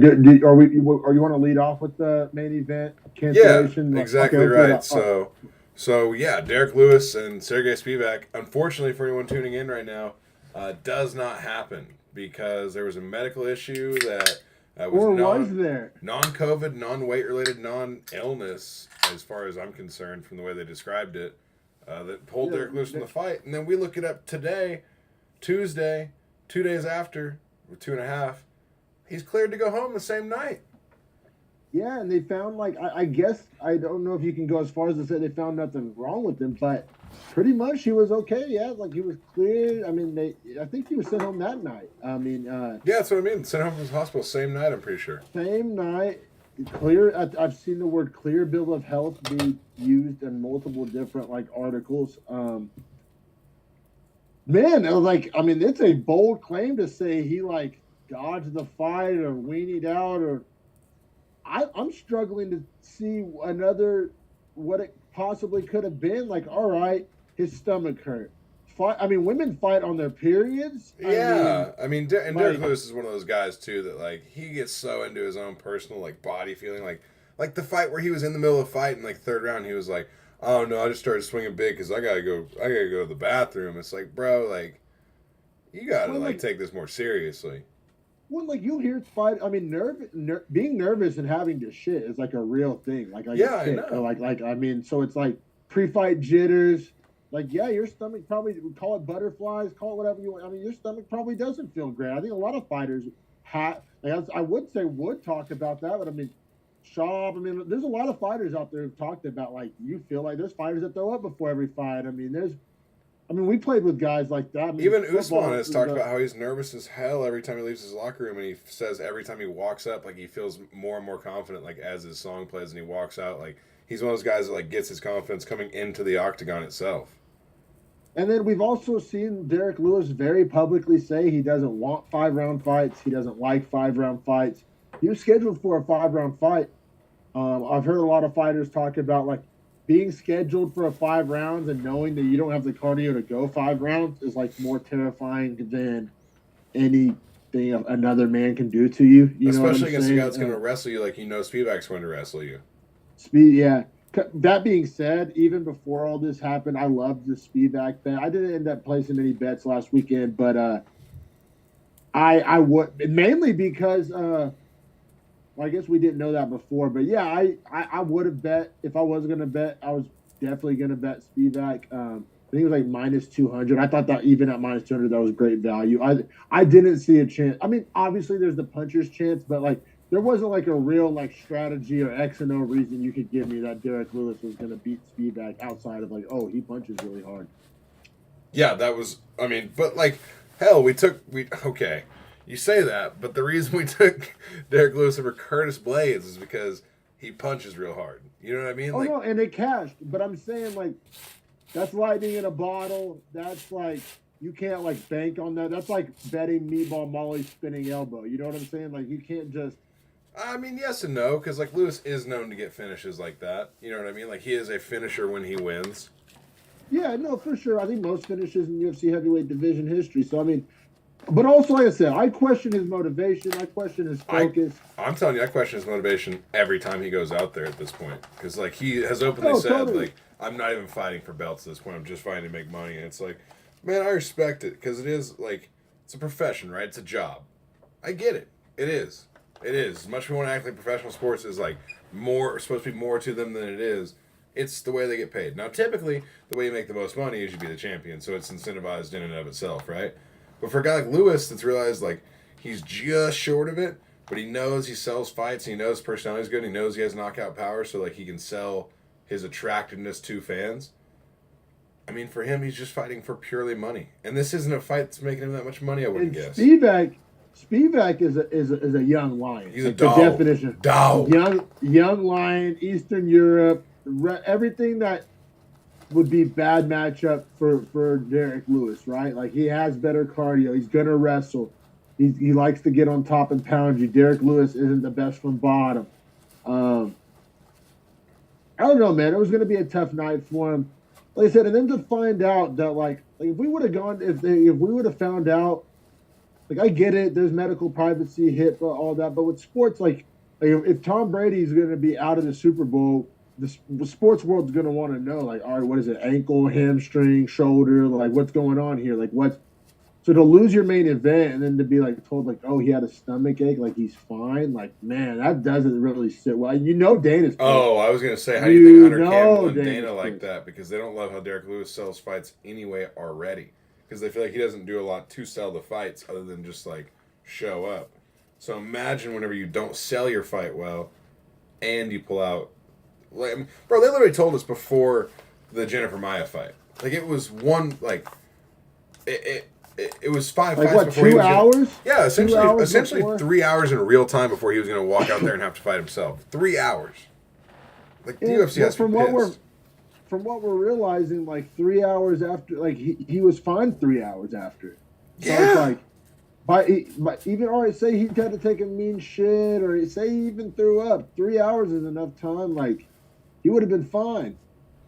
Are you want to lead off with the main event Yeah, cancellation? Okay, exactly let's lead right. off. So yeah, Derek Lewis and Sergey Spivak. Unfortunately, for anyone tuning in right now, does not happen because there was a medical issue that was Or was there? non-COVID, non-weight related, non-illness, as far as I'm concerned, from the way they described it, that pulled Yeah, Derek Lewis from the fight. And then we look it up today, Tuesday, 2 days after, or 2.5. He's cleared to go home the same night. yeah, and they found like I guess I don't know if you can go as far as to say they found nothing wrong with him, but pretty much he was okay. Yeah, like he was cleared. I mean, I think he was sent home that night. I mean, Yeah, that's what I mean. Sent home from the hospital same night, I'm pretty sure. same night. Clear. I've seen the word "clear bill of health" be used in multiple different like articles. Man, I was like, I mean, it's a bold claim to say he like dodged the fight or weaned out or I'm struggling to see another what it possibly could have been. Like, all right, his stomach hurt. Fight. I mean, women fight on their periods. I mean, Yeah, I mean, and Derek like, Lewis is one of those guys too that like he gets so into his own personal like body feeling, like the fight where he was in the middle of a fight in like third round, he was like, "Oh no, I just started swinging big because I gotta go to the bathroom." It's like, bro, like you gotta when like like take this more seriously. when like you hear fight. I mean, being nervous and having to shit is like a real thing. Like Yeah, a I tick or know. like I mean, so it's like pre-fight jitters. Like, yeah, your stomach probably call it butterflies, call it whatever you want. I mean, your stomach probably doesn't feel great. I think a lot of fighters have. Like, I would say would talk about that, but I mean, Shaw. I mean, there's a lot of fighters out there who've talked about like you feel like there's fighters that throw up before every fight. I mean, there's. I mean, we played with guys like that. I mean, Even Usman football. has talked about how he's nervous as hell every time he leaves his locker room, and he says every time he walks up, like he feels more and more confident, like as his song plays and he walks out, like he's one of those guys that like gets his confidence coming into the octagon itself. And then we've also seen Derek Lewis very publicly say he doesn't want 5 round fights. He doesn't like 5 round fights. He was scheduled for a 5 round fight. I've heard a lot of fighters talk about like being scheduled for a 5 rounds and knowing that you don't have the cardio to go 5 rounds is like more terrifying than anything another man can do to you. You know what I'm Especially against a guy saying? that's going to wrestle you, like you know Spivak's going to wrestle you. Speed, yeah. That being said, even before all this happened, I loved the Spivak bet. I didn't end up placing any bets last weekend, but I would mainly because well, I guess we didn't know that before, but yeah, I would have bet if I was gonna bet, I was definitely gonna bet Spivak. I think it was like -200. I thought that even at -200, that was great value. I didn't see a chance. I mean, obviously there's the puncher's chance, but like there wasn't like a real like strategy or X and O reason you could give me that Derek Lewis was gonna beat Spivak outside of like, oh, he punches really hard. Yeah, that was. I mean, but like hell, we okay. You say that, but the reason we took Derek Lewis over Curtis Blades is because he punches real hard. You know what I mean? Oh Like, no, and it cashed. But I'm saying like that's lightning in a bottle. That's like you can't like bank on that. That's like betting meatball Molly spinning elbow. You know what I'm saying? Like you can't just I mean, yes and no, because like Lewis is known to get finishes like that. You know what I mean? Like he is a finisher when he wins. yeah, no, for sure. I think most finishes in UFC heavyweight division history. So I mean, but also like I said, I question his motivation. I question his I, focus. I'm telling you, I question his motivation every time he goes out there at this point, because like he has openly Oh, said, totally. like I'm not even fighting for belts at this point. I'm just fighting to make money, and it's like, man, I respect it because it is like it's a profession, right? It's a job. I get it. It is. It is. As much as we want to act like professional sports is like more supposed to be more to them than it is. It's the way they get paid. Now, typically, the way you make the most money is you be the champion, so it's incentivized in and of itself, right? But for a guy like Lewis, that's realized like he's just short of it, but he knows he sells fights, he knows personality's good, he knows he has knockout power, so like he can sell his attractiveness to fans. I mean, for him, he's just fighting for purely money, and this isn't a fight that's making him that much money. I wouldn't And guess. Spivak is a young lion. He's a Like the dog. definition, Dog. young lion, Eastern Europe, everything that would be bad matchup for Derek Lewis, right? Like he has better cardio. He's gonna wrestle. He likes to get on top and pound you. Derek Lewis isn't the best from bottom. Um, I don't know, man. It was gonna be a tough night for him. Like I said, and then to find out that like if we would have gone if we would have found out like I get it. There's medical privacy, HIPAA, all that. But with sports, like if Tom Brady's going to be out of the Super Bowl, the sports world's going to want to know, like, all right, what is it? Ankle, hamstring, shoulder, like what's going on here? Like what's so to lose your main event and then to be like told like, oh, he had a stomach ache, like he's fine. Like man, that doesn't really sit well. You know, Dana's pissed. Oh, I was gonna say, how do you think Hunter Campbell and Dana's Dana like pissed. that? Because they don't love how Derek Lewis sells fights anyway already. Because they feel like he doesn't do a lot to sell the fights other than just like show up. So imagine whenever you don't sell your fight well, and you pull out, like, bro, they literally told us before the Jennifer Maia fight, like it was one like it was five Like fights what, before he 2 was hours? yeah, 2 hours essentially before? 3 hours in real time before he was going to walk out there and have to fight himself. 3 hours. Like the And UFC has to be pissed. From what we're realizing, like 3 hours after, like he was fine 3 hours after. So Yeah. it's like, by even all right, say he had to take a mean shit, or say he even threw up. 3 hours is enough time. Like he would have been fine.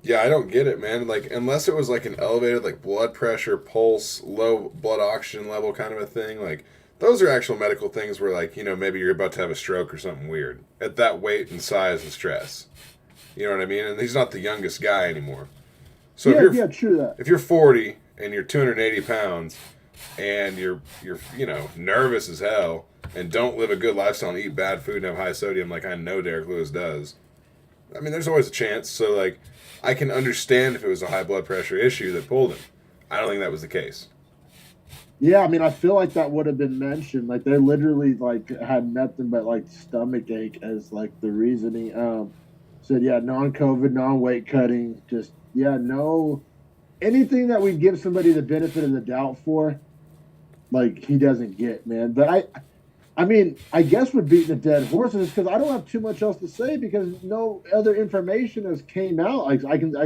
Yeah, I don't get it, man. Like, unless it was like an elevated, like blood pressure, pulse, low blood oxygen level kind of a thing. Like, those are actual medical things where, like, you know, maybe you're about to have a stroke or something weird at that weight and size and stress. You know what I mean? And he's not the youngest guy anymore. So Yeah, true that. if you're 40 and you're 280 pounds and you're you know nervous as hell and don't live a good lifestyle and eat bad food and have high sodium like I know Derek Lewis does, I mean, there's always a chance. So like, I can understand if it was a high blood pressure issue that pulled him. I don't think that was the case. Yeah, I mean, I feel like that would have been mentioned. Like they literally like had nothing but like stomach ache as like the reasoning. Said yeah, non-COVID, non-weight cutting, just yeah, no anything that we give somebody the benefit of the doubt for, like he doesn't get, man. But I mean, I guess we're beating a dead horses because I don't have too much else to say because no other information has came out. Like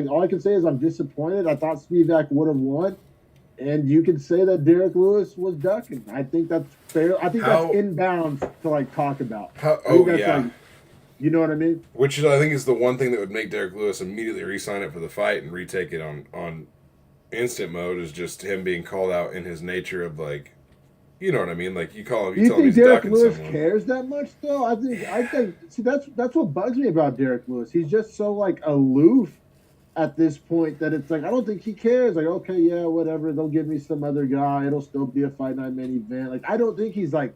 all I can say is I'm disappointed. I thought Spivak would have won, and you can say that Derek Lewis was ducking. I think that's fair. I think that's inbound to like talk about. Like, you know what I mean? Which I think is the one thing that would make Derek Lewis immediately re-sign it for the fight and retake it on instant mode is just him being called out in his nature of like, you know what I mean? Like you call him. Do you tell him think he's Derek ducking Lewis someone. cares that much though? I think see that's what bugs me about Derek Lewis. He's just so like aloof at this point that it's like I don't think he cares. Like okay, yeah, whatever. They'll give me some other guy. It'll still be a Fight Night main event. Like I don't think he's like.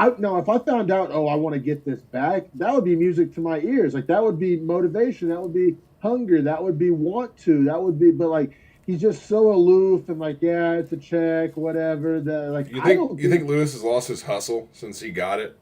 If I found out, oh, I want to get this back, that would be music to my ears. Like that would be motivation. That would be hunger. That would be want to. That would be. But like he's just so aloof and like, yeah, it's a check, whatever. That like you think Lewis has lost his hustle since he got it?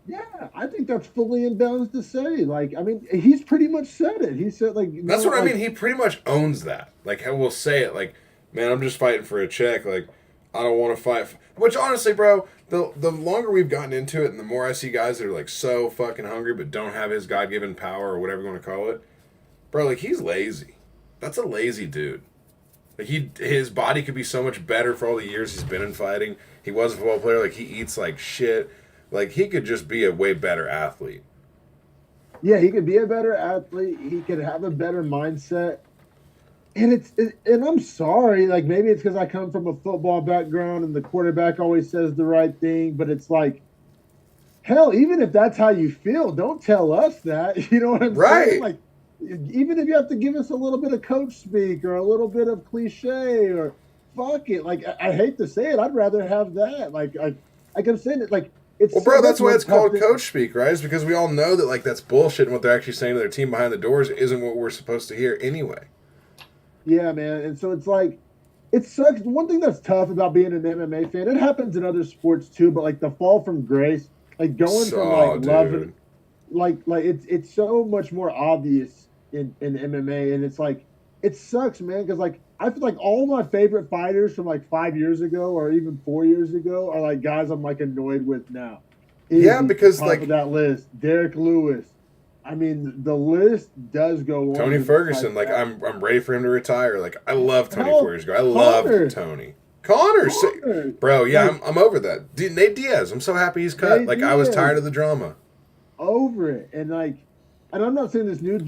Yeah, I think that's fully in bounds to say. Like, I mean, he's pretty much said it. He said like that's what I mean. He pretty much owns that. Like, we'll say it. Like, man, I'm just fighting for a check. Like, I don't want to fight. Which honestly, bro, the longer we've gotten into it, and the more I see guys that are like so fucking hungry but don't have his God-given power or whatever you want to call it, bro, like he's lazy. That's a lazy dude. Like his body could be so much better for all the years he's been in fighting. He was a football player. Like he eats like shit. Like he could just be a way better athlete. Yeah, he could be a better athlete. He could have a better mindset. And and I'm sorry, like maybe it's because I come from a football background and the quarterback always says the right thing, but it's like, hell, even if that's how you feel, don't tell us that. You know what I'm saying? Like, even if you have to give us a little bit of coach speak or a little bit of cliche or fuck it. Like, I hate to say it, I'd rather have that. Like I'm saying it, like it's. Well, bro, that's why it's called coach speak, right? It's because we all know that like that's bullshit, and what they're actually saying to their team behind the doors isn't what we're supposed to hear anyway. Yeah, man. And so it's like, it sucks. One thing that's tough about being an MMA fan, it happens in other sports too, but like the fall from grace, like going from like loving, like it's so much more obvious in MMA. And it's like, it sucks, man. Cause like, I feel like all my favorite fighters from like 5 years ago or even 4 years ago are like guys I'm like annoyed with now. Yeah, because top like of that list, Derek Lewis. I mean, the list does go on. Tony Ferguson, like I'm ready for him to retire. Like I love Tony 4 years ago. I love Tony. Connor, bro. Yeah, like, I'm over that. Nate Diaz, I'm so happy he's cut. Nate Diaz, I was tired of the drama. Over it, and like, and I'm not saying this new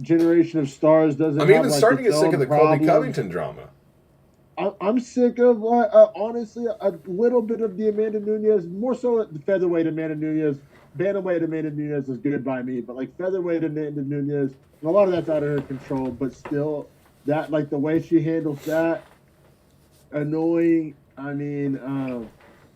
generation of stars doesn't. I'm even starting to get sick of the Colby Covington drama. I'm sick of honestly a little bit of the Amanda Nunes, more so the featherweight Amanda Nunes. Bantamweight Amanda Nunes is good by me, but like featherweight Amanda Nunes, a lot of that's out of her control. But still, that like the way she handles that, annoying. I mean,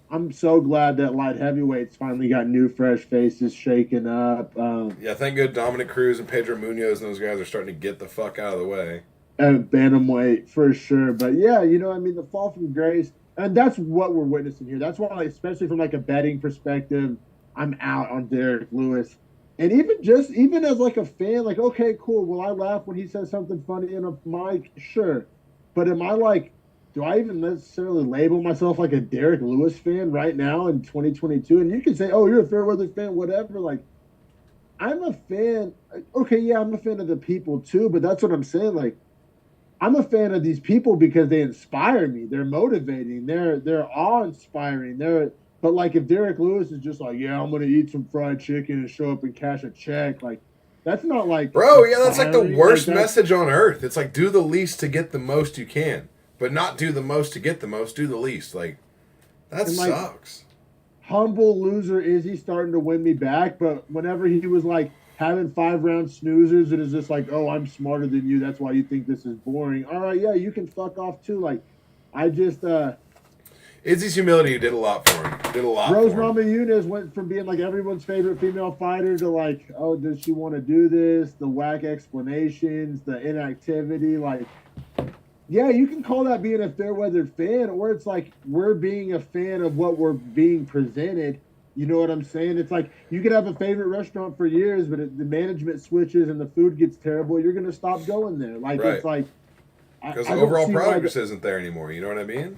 I'm so glad that light heavyweights finally got new, fresh faces shaken up. Yeah, thank good Dominic Cruz and Pedro Munoz and those guys are starting to get the fuck out of the way. Bantamweight for sure. But yeah, I mean, the fall from grace, and that's what we're witnessing here. That's why, like, especially from like a betting perspective, I'm out on Derek Lewis. And even as like a fan, like, okay, cool. Will I laugh when he says something funny in a mic? Sure. But am I like, do I even necessarily label myself like a Derek Lewis fan right now in 2022? And you can say, oh, you're a Fairweather fan, whatever. Like, I'm a fan. Okay, yeah, I'm a fan of the people too, but that's what I'm saying. Like, I'm a fan of these people because they inspire me. They're motivating. They're awe-inspiring. But like if Derek Lewis is just like, yeah, I'm gonna eat some fried chicken and show up and cash a check, like that's not like Bro, yeah, that's like the worst like message on earth. It's like do the least to get the most you can, but not do the most to get the most. Do the least. Like that sucks. Humble loser Izzy starting to win me back, but whenever he was like having 5-round snoozers, it is just like, oh, I'm smarter than you. That's why you think this is boring. All right, yeah, you can fuck off too. Like, I just Izzy's humility did a lot for him. Rose Namajunas went from being like everyone's favorite female fighter to like, oh, does she want to do this? The whack explanations, the inactivity, like. Yeah, you can call that being a fair-weather fan, or it's like we're being a fan of what we're being presented. You know what I'm saying? It's like you could have a favorite restaurant for years, but if the management switches and the food gets terrible, you're going to stop going there. Like, right. It's like... Because the overall product just isn't there anymore. You know what I mean?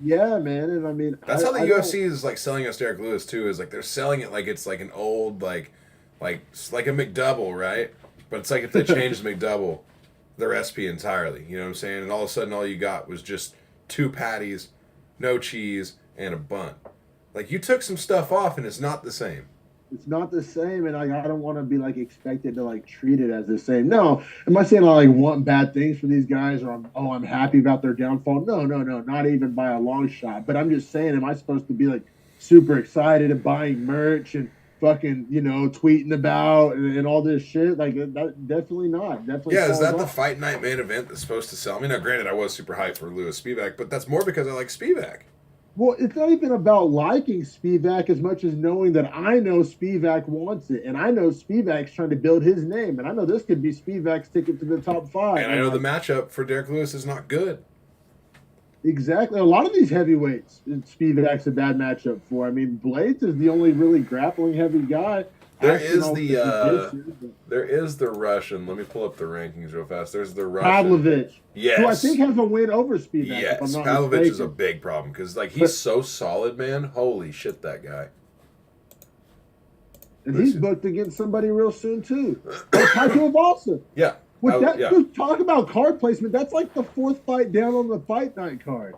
Yeah, man. And I mean... That's how the UFC is like selling us Derek Lewis, too, is like they're selling it like it's like an old, like a McDouble, right? But it's like if they changed McDouble... the recipe entirely, you know what I'm saying? And all of a sudden, all you got was just 2 patties, no cheese, and a bun. Like, you took some stuff off, and it's not the same. It's not the same, and I don't want to be, like, expected to, like, treat it as the same. No, am I saying I, like, want bad things for these guys, or I'm happy about their downfall? No, not even by a long shot. But I'm just saying, am I supposed to be, like, super excited and buying merch and fucking, tweeting about and all this shit? Like, that definitely not. Definitely. Yeah, is that the fight night main event that's supposed to sell? I mean, now, granted, I was super hyped for Lewis Spivak, but that's more because I like Spivak. Well, it's not even about liking Spivak as much as knowing that I know Spivak wants it, and I know Spivak's trying to build his name, and I know this could be Spivak's ticket to the top 5. And I know the matchup for Derek Lewis is not good. Exactly. A lot of these heavyweights, Spivak's a bad matchup for. I mean, Blades is the only really grappling heavy guy. There is the Russian. Let me pull up the rankings real fast. There's the Russian. Pavlovich. Yes. Who I think has a win over Spivak. Yes. Pavlovich is a big problem because like he's so solid, man. Holy shit, that guy. And he's booked against somebody real soon too. Taito Valsa. Yeah. Dude, talk about card placement. That's like the 4th fight down on the fight night card.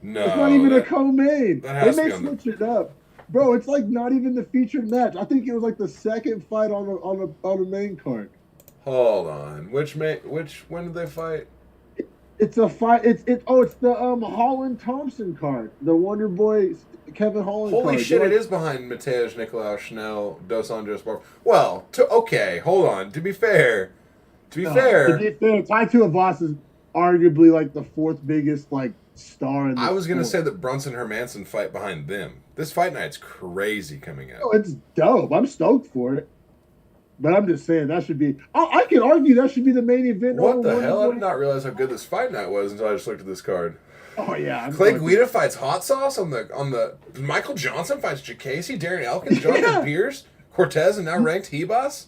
No. It's not even a co-main. They may switch it up. Bro, it's like not even the featured match. I think it was like the 2nd fight on the main card. Hold on. When did they fight? It's a fight. It's the Holland Thompson card. The Wonder Boy Kevin Holland card. Holy shit, it is behind Mateusz Nicolau Schnell, Dos Anjos Bar. Well, okay, hold on. To be fair, Taito Avas is arguably like the 4th biggest like star in the I was going to sport. say that Brunson Hermanson fight behind them. This fight night's crazy coming out. Oh, it's dope. I'm stoked for it. But I'm just saying that should be. I can argue that should be the main event. What the hell? I did not realize how good this fight night was until I just looked at this card. Oh yeah. Clay Guida fights Hot Sauce on the. Michael Johnson fights Jacasey, Darren Elkins, Jonathan Pierce, Cortez, and now ranked Hebas.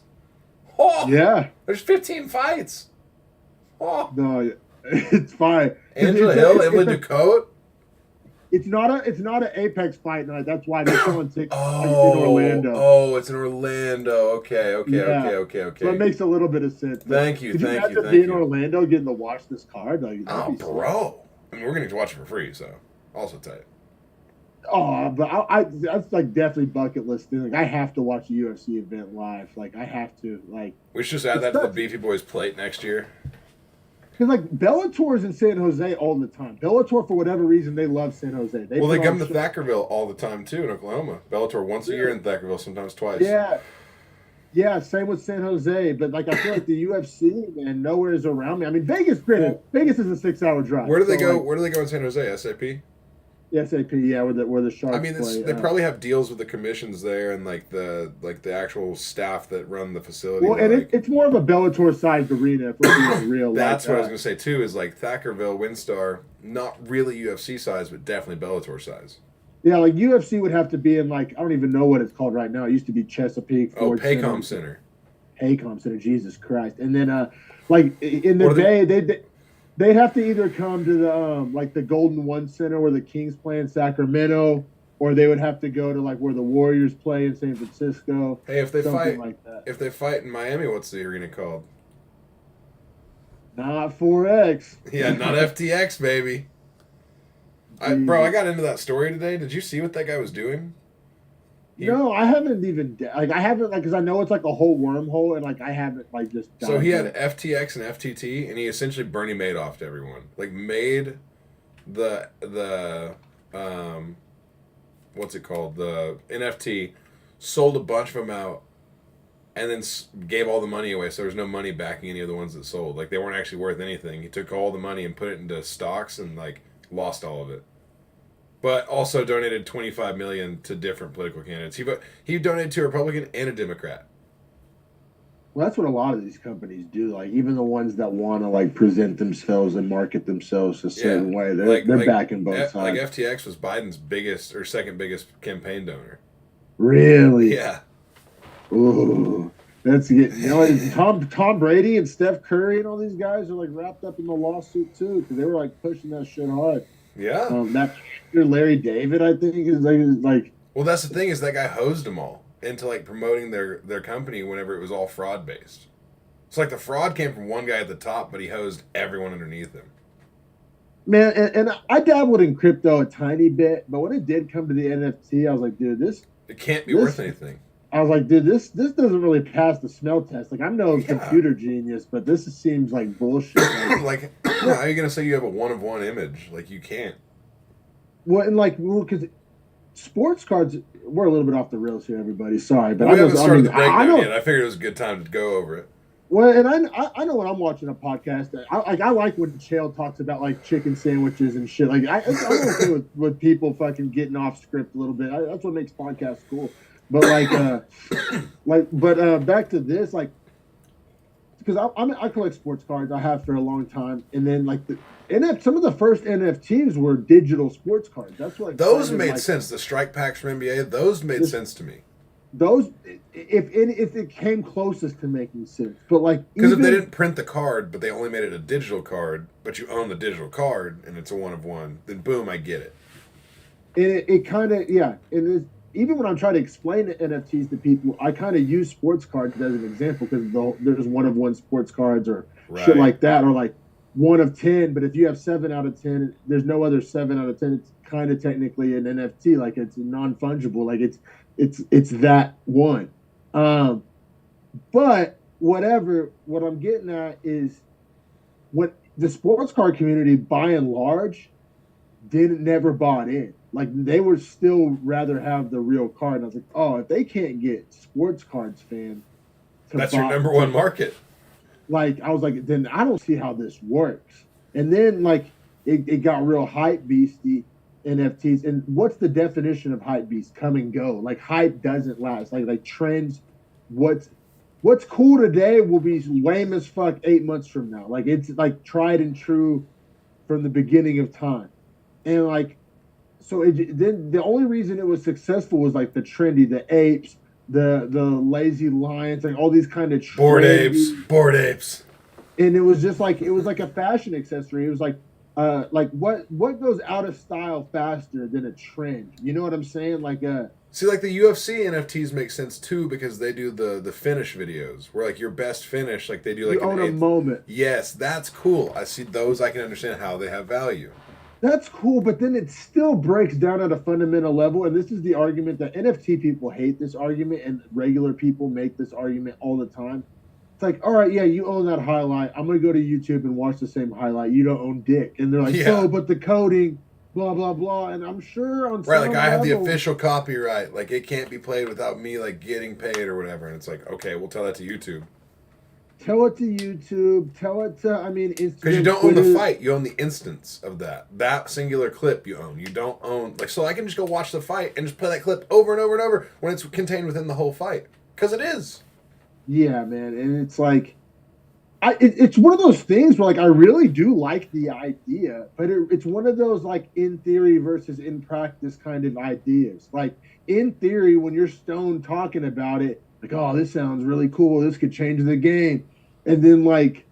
Oh yeah. There's 15 fights. Oh no, it's fine. Angela Hill, Emily Ducote. It's not an Apex fight night. That's why they're selling tickets in Orlando. Oh, it's in Orlando. Okay. So it makes a little bit of sense. Thank you. Could you imagine being in Orlando getting to watch this card? Like, bro. I mean, we're going to watch it for free, so also tight. Oh, but I that's like definitely bucket list thing. Like I have to watch a UFC event live. Like I have to. Like we should just add that to the Beefy Boys plate next year. Because like Bellator is in San Jose all the time. Bellator, for whatever reason, they love San Jose. Well, they put come on to Thackerville all the time too in Oklahoma. Bellator once a year in Thackerville, sometimes twice. yeah, yeah. Same with San Jose. But like I feel like the UFC, man, nowhere is around me. I mean, Vegas, granted, Well, Vegas is a 6 hour drive. where do they So go? like Where do they go in San Jose? SAP. SAP, yeah, where the I Sharks mean, play. they probably have deals with the commissions there and like the actual staff that run the facility. Well, and like, it's more of a Bellator sized arena if we're being real. that's like, what I was gonna say too. Is like Thackerville, Windstar, not really UFC size, but definitely Bellator size. Yeah, like UFC would have to be in like I don't even know what it's called right now. It used to be Chesapeake. Oh, Ford Paycom Center. Paycom Center. Jesus Christ! And then like in the Bay, they'd have to either come to the like the Golden One Center where the Kings play in Sacramento, or they would have to go to like where the Warriors play in San Francisco. Hey, if they fight, like that. if they fight in Miami, what's the arena called? Not 4X. Yeah, not FTX, baby. Bro, I got into that story today. Did you see what that guy was doing? No, I haven't even like I haven't like because I know it's like a whole wormhole and like I haven't like just. So he had FTX and FTT, and he essentially Bernie Madoff to everyone. Like made the what's it called, the NFT, sold a bunch of them out, and then gave all the money away. So there was no money backing any of the ones that sold. Like they weren't actually worth anything. He took all the money and put it into stocks and like lost all of it. But also donated $25 million to different political candidates. He donated to a Republican and a Democrat. Well, that's what a lot of these companies do. Like even the ones that want to like present themselves and market themselves a certain way, they're backing both sides. Like FTX was Biden's biggest or second biggest campaign donor. Really? Yeah. Ooh, that's Tom Brady and Steph Curry and all these guys are like wrapped up in the lawsuit too because they were like pushing that shit hard. Yeah. That Larry David, I think, is like. Well, that's the thing is that guy hosed them all into like promoting their company whenever it was all fraud based. It's like the fraud came from one guy at the top, but he hosed everyone underneath him. Man, and I dabbled in crypto a tiny bit, but when it did come to the NFT, I was like, dude, it can't be worth anything. I was like, dude, this doesn't really pass the smell test. Like, I'm no computer genius, but this seems like bullshit. Like, how are you gonna say you have a one of one image? Like, you can't. Well, and like, because sports cards, we're a little bit off the rails here, everybody. Sorry, but we haven't started the breakdown yet. I figured it was a good time to go over it. Well, and I know when I'm watching a podcast, I like when Chael talks about like chicken sandwiches and shit. Like, I'm okay with people fucking getting off script a little bit. That's what makes podcasts cool. But back to this, like, because I collect sports cards. I have for a long time, and then like some of the first NFTs were digital sports cards. That's what those made sense. The strike packs from NBA, those made sense to me. Those, if it came closest to making sense, but like because if they didn't print the card, but they only made it a digital card, but you own the digital card and it's a one of one, then boom, I get it. And it kind of and even when I'm trying to explain the NFTs to people, I kind of use sports cards as an example because there's one of one sports cards or shit like that, or like 1 of 10. But if you have 7 out of 10, there's no other 7 out of 10. It's kind of technically an NFT, like it's non-fungible, like it's that one. But whatever, what I'm getting at is what the sports card community, by and large, never bought in. Like they would still rather have the real card. And I was like, oh, if they can't get sports cards fans, that's your number one market. Like I was like, then I don't see how this works. And then like it got real hype beasty NFTs. And what's the definition of hype beast? Come and go. Like hype doesn't last. Like trends. What's cool today will be lame as fuck 8 months from now. Like it's like tried and true from the beginning of time. And like. So then the only reason it was successful was like the trendy, the apes, the lazy lions, like all these kind of bored apes. And it was just like a fashion accessory. It was like what goes out of style faster than a trend? You know what I'm saying? Like see, like the UFC NFTs make sense too because they do the finish videos where like your best finish, like they do like a moment. Yes, that's cool. I see those. I can understand how they have value. That's cool, but then it still breaks down at a fundamental level. And this is the argument that NFT people hate this argument and regular people make this argument all the time. It's like, all right, yeah, you own that highlight. I'm gonna go to YouTube and watch the same highlight. You don't own dick, and they're like, Yeah. oh, but the coding, blah blah blah. And I'm sure on Right, like some I have the level, official copyright. Like it can't be played without me like getting paid or whatever. And it's like, okay, we'll tell that to YouTube. tell it to YouTube, tell it to, I mean, Because you Instagram, don't own the Twitter. fight, you own the instance of that. That singular clip you own. You don't own like so I can just go watch the fight and just play that clip over and over and over when it's contained within the whole fight. Because it is. Yeah, man, and it's like, it's one of those things where like I really do like the idea, but it's one of those like in theory versus in practice kind of ideas. Like in theory, when you're stoned talking about it, like, oh, this sounds really cool. This could change the game, and then like,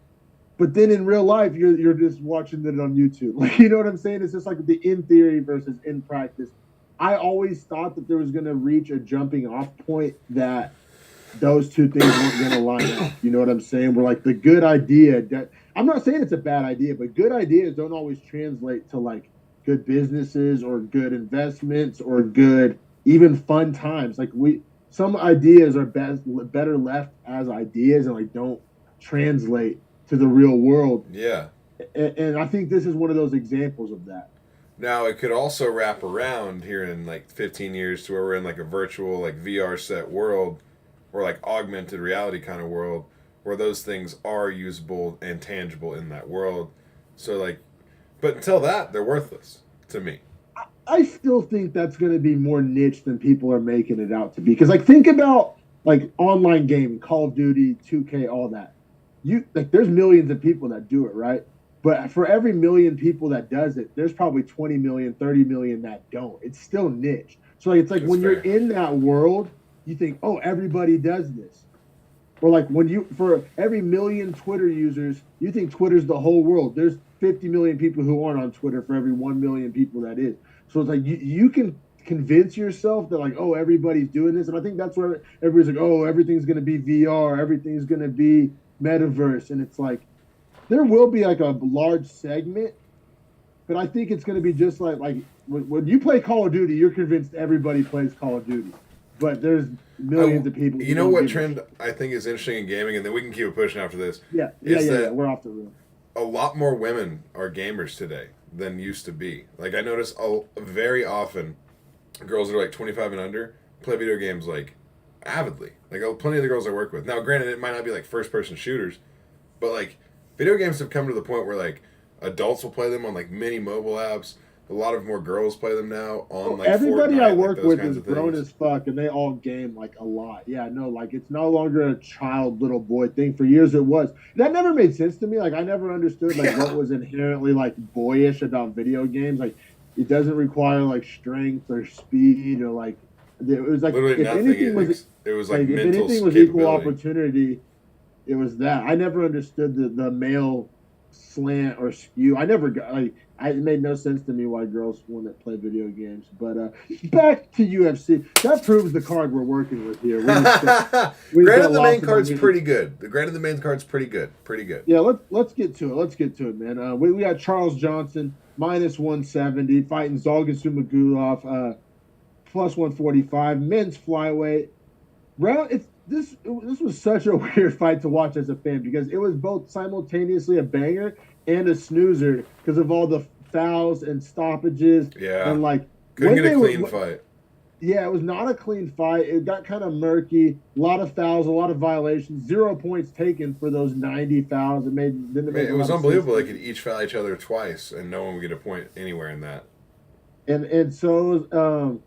but then in real life, you're just watching it on YouTube. Like, you know what I'm saying? It's just like the in theory versus in practice. I always thought that there was going to reach a jumping off point that those two things weren't going to line up. You know what I'm saying? We're like the good idea. That, I'm not saying it's a bad idea, but good ideas don't always translate to like good businesses or good investments or good even fun times. Like some ideas are better left as ideas and like don't translate to the real world. Yeah. And I think this is one of those examples of that. Now it could also wrap around here in like 15 years to where we're in like a virtual like VR set world or like augmented reality kind of world where those things are usable and tangible in that world. So like, but until that, they're worthless to me. I still think that's going to be more niche than people are making it out to be. Because like think about like online gaming, Call of Duty, 2K, all that. You like there's millions of people that do it, right? But for every million people that does it, there's probably 20 million, 30 million that don't. It's still niche. So like, it's like That's when you're fair. in that world, you think, oh, everybody does this. Or like when you for every million Twitter users, you think Twitter's the whole world. There's 50 million people who aren't on Twitter for every 1 million people that is. So it's like you can convince yourself that like, oh, everybody's doing this. And I think that's where everybody's like, oh, everything's gonna be VR, everything's gonna be metaverse. And it's like there will be like a large segment, but I think it's gonna be just like when you play Call of Duty, you're convinced everybody plays Call of Duty. But there's millions of people who You know don't what give a trend shit. I think is interesting in gaming, and then we can keep it pushing after this. Yeah, yeah, Is yeah, yeah. that We're off the room. a lot more women are gamers today than used to be. Like I notice very often girls that are like 25 and under play video games like avidly. Like plenty of the girls I work with. Now, granted, it might not be like first person shooters, but like video games have come to the point where like adults will play them on like mini mobile apps. A lot of more girls play them now on Well, like everybody I Fortnite, like work those with kinds is of grown things. as fuck, and they all game like a lot. Yeah, no, like it's no longer a child little boy thing. For years it was. That never made sense to me. Like I never understood like what Yeah, was inherently like boyish about video games. Like it doesn't require like strength or speed or like it was like literally nothing. It was like if mental anything was equal capability. opportunity, it was that. I never understood the male slant or skew. I never got like it made no sense to me why girls want to play video games. But back to UFC. That proves the card we're working with here. We just Granted, got the main lost in the card's weeds. pretty good. Granted, the main card's pretty good. Pretty good. Yeah, let's get to it. Let's get to it, man. We got Charles Johnson minus 170 fighting Zolgan Sumagulov plus 145 men's flyweight round. This was such a weird fight to watch as a fan because it was both simultaneously a banger and a snoozer because of all the fouls and stoppages Yeah. and like Couldn't when get a they clean were fight. yeah, it was not a clean fight. It got kind of murky. A lot of fouls, a lot of violations. 0 points taken for those 90 fouls. It didn't Man, make it a was lot of sense unbelievable. to They me. could each foul each other twice, and no one would get a point anywhere in that. And so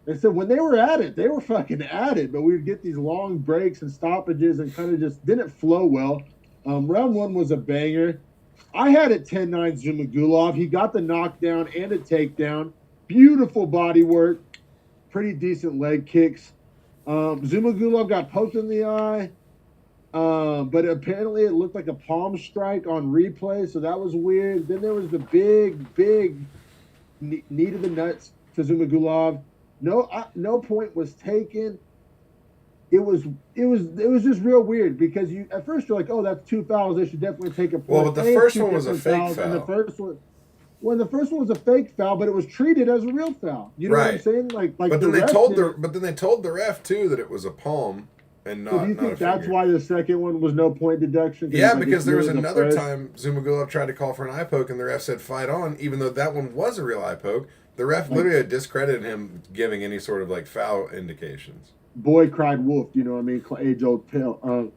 they said when they were at it, they were fucking at it, but we would get these long breaks and stoppages and kind of just didn't flow well. Round one was a banger. I had it 10-9 Zumagulov. He got the knockdown and a takedown. Beautiful body work. Pretty decent leg kicks. Zumagulov got poked in the eye, but apparently it looked like a palm strike on replay, so that was weird. Then there was the big knee to the nuts to Zumagulov. No point was taken. It was just real weird because you at first you're like, oh, that's two fouls. They should definitely take a Well, point. but the Hey, it's first two one was a different fake fouls, and the foul. first one. When the first one was a fake foul, but it was treated as a real foul. You know what I'm Right. saying? Like But the then they ref told didn't. the ref too that it was a palm, and So do you not a think that's finger. why the second one was no point deduction? Yeah, Like, because it's there was really the another first? time Zumagulov tried to call for an eye poke, and the ref said fight on, even though that one was a real eye poke. The ref Like, literally had discredited him giving any sort of like foul indications. boy cried wolf. You know what I mean? Age old tale.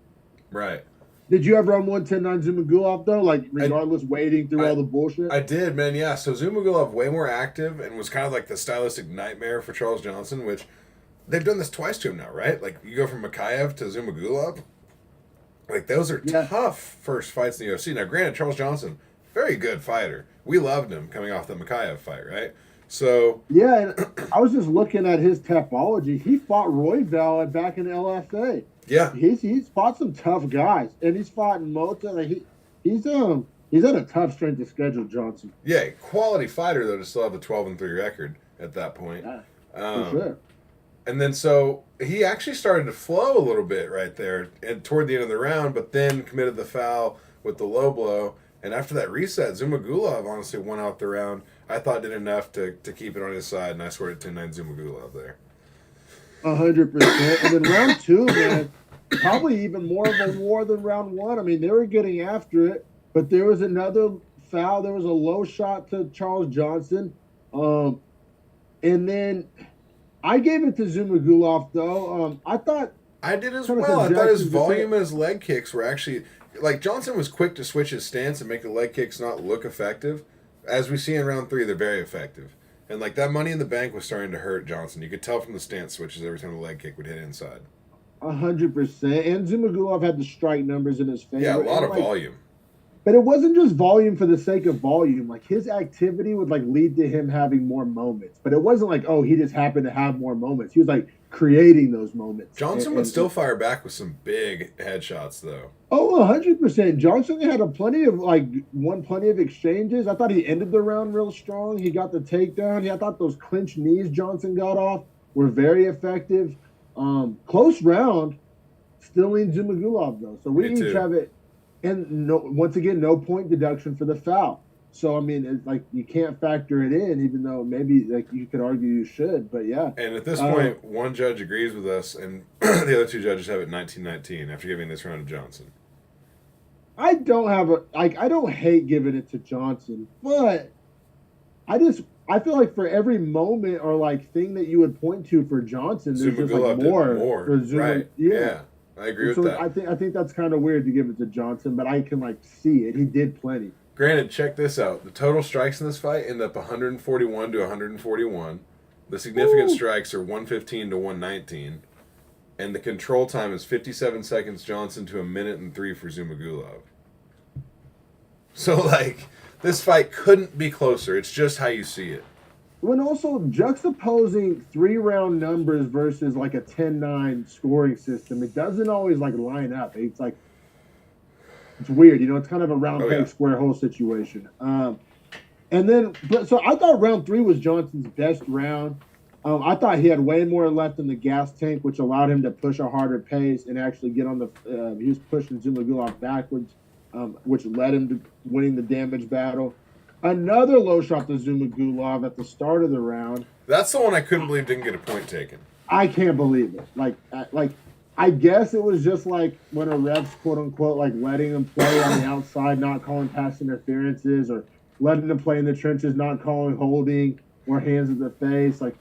Right. Did you ever run 110-9 Zumagulov though? Like I, regardless, wading through I all the bullshit. I did, man. Yeah. So Zumagulov way more active and was kind of like the stylistic nightmare for Charles Johnson, which they've done this twice to him now, right? Like you go from Makayev to Zumagulov. Like those are Yeah. tough first fights in the UFC. Now, granted, Charles Johnson, very good fighter. We loved him coming off the Makayev fight, right? So Yeah, and I was just looking at his topology. He fought Royval back in LFA. yeah, He's fought some tough guys, and he's fought in Mota. Like he's at a tough strength of schedule, Johnson. yeah, quality fighter though to still have a 12-3 record at that point. Yeah, for Um, sure. And then so he actually started to flow a little bit right there and toward the end of the round, but then committed the foul with the low blow. And after that reset, Zumagulov honestly won out the round. I thought did enough to keep it on his side, and I scored at 10-9 Zumagulov there. 100%. And then round two, man, probably even more of a war than round one. I mean, they were getting after it, but there was another foul. There was a low shot to Charles Johnson. And then I gave it to Zumagulov, though. I thought I did as kind of well. I thought his subjective to volume say- and his leg kicks were actually like Johnson was quick to switch his stance and make the leg kicks not look effective. As we see in round 3, they're very effective. And like that Money in the Bank was starting to hurt Johnson. You could tell from the stance switches every time the leg kick would hit inside. 100%. And Zumagulov had the strike numbers in his favor. Yeah, a lot And, of volume. But it wasn't just volume for the sake of volume. Like his activity would like lead to him having more moments. But it wasn't like, oh, he just happened to have more moments. He was like creating those moments. Johnson would still fire back with some big headshots though. Oh, 100%. Johnson had won plenty of exchanges. I thought he ended the round real strong. He got the takedown. I thought those clinch knees Johnson got off were very effective. Close round, still lean Zumagulov though. So we Me each too. have it. And once again, no point deduction for the foul. So I mean, it's like you can't factor it in, even though maybe like you could argue you should. But yeah, And at this point, one judge agrees with us, and the other two judges have it 19-19 after giving this round to Johnson. I don't hate giving it to Johnson, but I feel like for every moment or like thing that you would point to for Johnson, there's just like Zumagulov did more for Zuma. right? Yeah, I agree with So that. I think that's kind of weird to give it to Johnson, but I can like see it. He did plenty. Granted, check this out. The total strikes in this fight end up 141 to 141. The significant Ooh. strikes are 115 to 119. And the control time is 57 seconds Johnson to 1:03 for Zumagulov. So, like, this fight couldn't be closer. It's just how you see it. When also juxtaposing 3-round numbers versus like a 10-9 scoring system, it doesn't always like line up. It's like it's weird, you know. It's kind of a round peg square hole situation. And then, so I thought round 3 was Johnson's best round. I thought he had way more left in the gas tank, which allowed him to push a harder pace and actually get on the. He was pushing Zumagulov backwards, which led him to winning the damage battle. Another low shot to Zumagulov at the start of the round. That's the one I couldn't believe didn't get a point taken. I can't believe it. Like I guess it was just like when a ref's quote unquote like letting him play on the outside, not calling pass interferences, or letting him play in the trenches, not calling holding or hands at the face. Like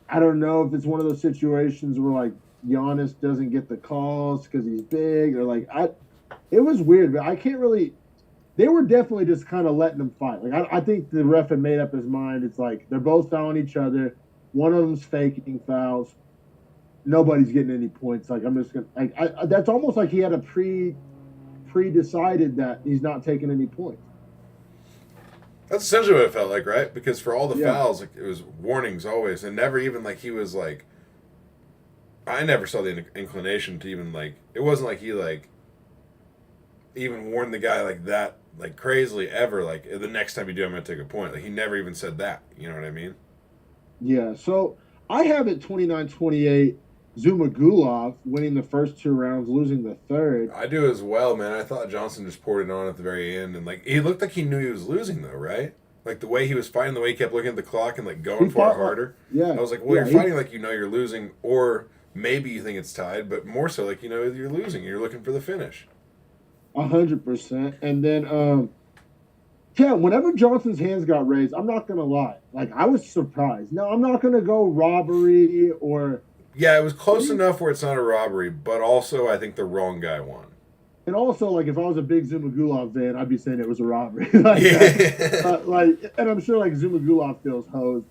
I don't know if it's one of those situations where like Giannis doesn't get the calls because he's big, or like it was weird, but I can't really. They were definitely just kind of letting them fight. Like I think the ref had made up his mind. It's like they're both fouling each other. One of them's faking fouls. Nobody's getting any points. Like I'm just gonna. That's almost like he had a pre-decided that he's not taking any points. That's essentially what it felt like, right? Because for all the Yeah. fouls, like, it was warnings always, and never even like he was like. I never saw the inclination to even like. It wasn't like he like. Even warned the guy like that, like crazily ever. Like the next time you do, I'm gonna take a point. Like he never even said that. You know what I mean? Yeah. So I have it 29-28. Zumagulov winning the first 2 rounds, losing the third. I do as well, man. I thought Johnson just poured it on at the very end, and like he looked like he knew he was losing, though, right? Like the way he was fighting, the way he kept looking at the clock and like going for it harder. Yeah. I was like, well, Yeah, you're fighting like you know you're losing, or maybe you think it's tied, but more so like, you're losing. You're looking for the finish. 100%. And then, yeah, whenever Johnson's hands got raised, I'm not gonna lie, like I was surprised. Now I'm not gonna go robbery or. Yeah, it was close enough where it's not a robbery, but also I think the wrong guy won. And also, like, if I was a big Zumagulov fan, I'd be saying it was a robbery. Like, Yeah. and I'm sure, like, Zumagulov feels hosed.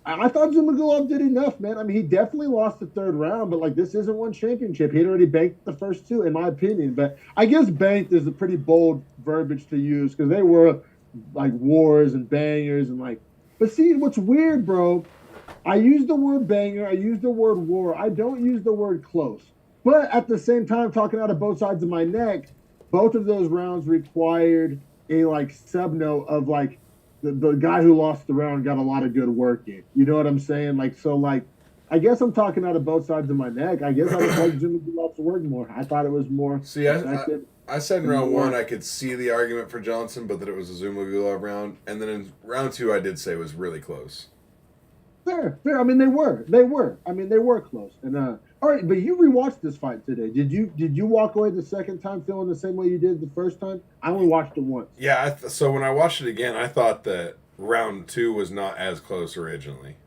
I thought Zumagulov did enough, man. I mean, he definitely lost the third round, but, like, this isn't one championship. He had already banked the first two, in my opinion. But I guess banked is a pretty bold verbiage to use because they were, like, wars and bangers and, like. But see, what's weird, bro, I use the word banger. I use the word war. I don't use the word close. But at the same time, talking out of both sides of my neck, both of those rounds required a like sub note of like the guy who lost the round got a lot of good work in. You know what I'm saying? Like so, like I guess I'm talking out of both sides of my neck. I guess I would like Jimmy Gulov's work more. I thought it was more. See, I said in round one I could see the argument for Johnson, but that it was a Zumagulov round, and then in round two I did say it was really close. Fair. I mean, they were. I mean, they were close. And all right, but you rewatched this fight today. Did you walk away the second time feeling the same way you did the first time? I only watched it once. Yeah. So when I watched it again, I thought that round two was not as close originally.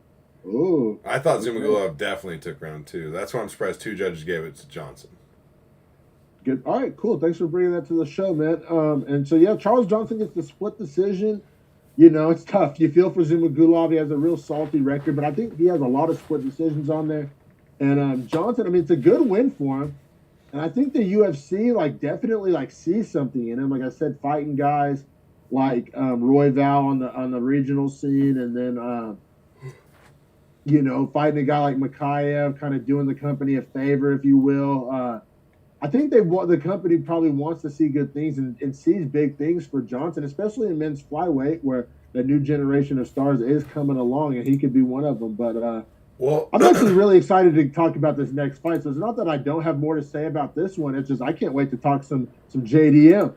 Ooh. I thought Zumagulov definitely took round two. That's why I'm surprised two judges gave it to Johnson. Good. All right, cool. Thanks for bringing that to the show, man. And so yeah, Charles Johnson gets the split decision. You know, it's tough. You feel for Zumagulov. He has a real salty record, but I think he has a lot of split decisions on there. And Johnson, I mean, it's a good win for him. And I think the UFC, like, definitely, like, sees something in him. Like I said, fighting guys like Roy Val on the regional scene. And then, you know, fighting a guy like Makayev, kind of doing the company a favor, if you will. I think the company probably wants to see good things and sees big things for Johnson, especially in men's flyweight, where the new generation of stars is coming along, and he could be one of them. But well, I'm actually really excited to talk about this next fight. So it's not that I don't have more to say about this one. It's just I can't wait to talk some JDM.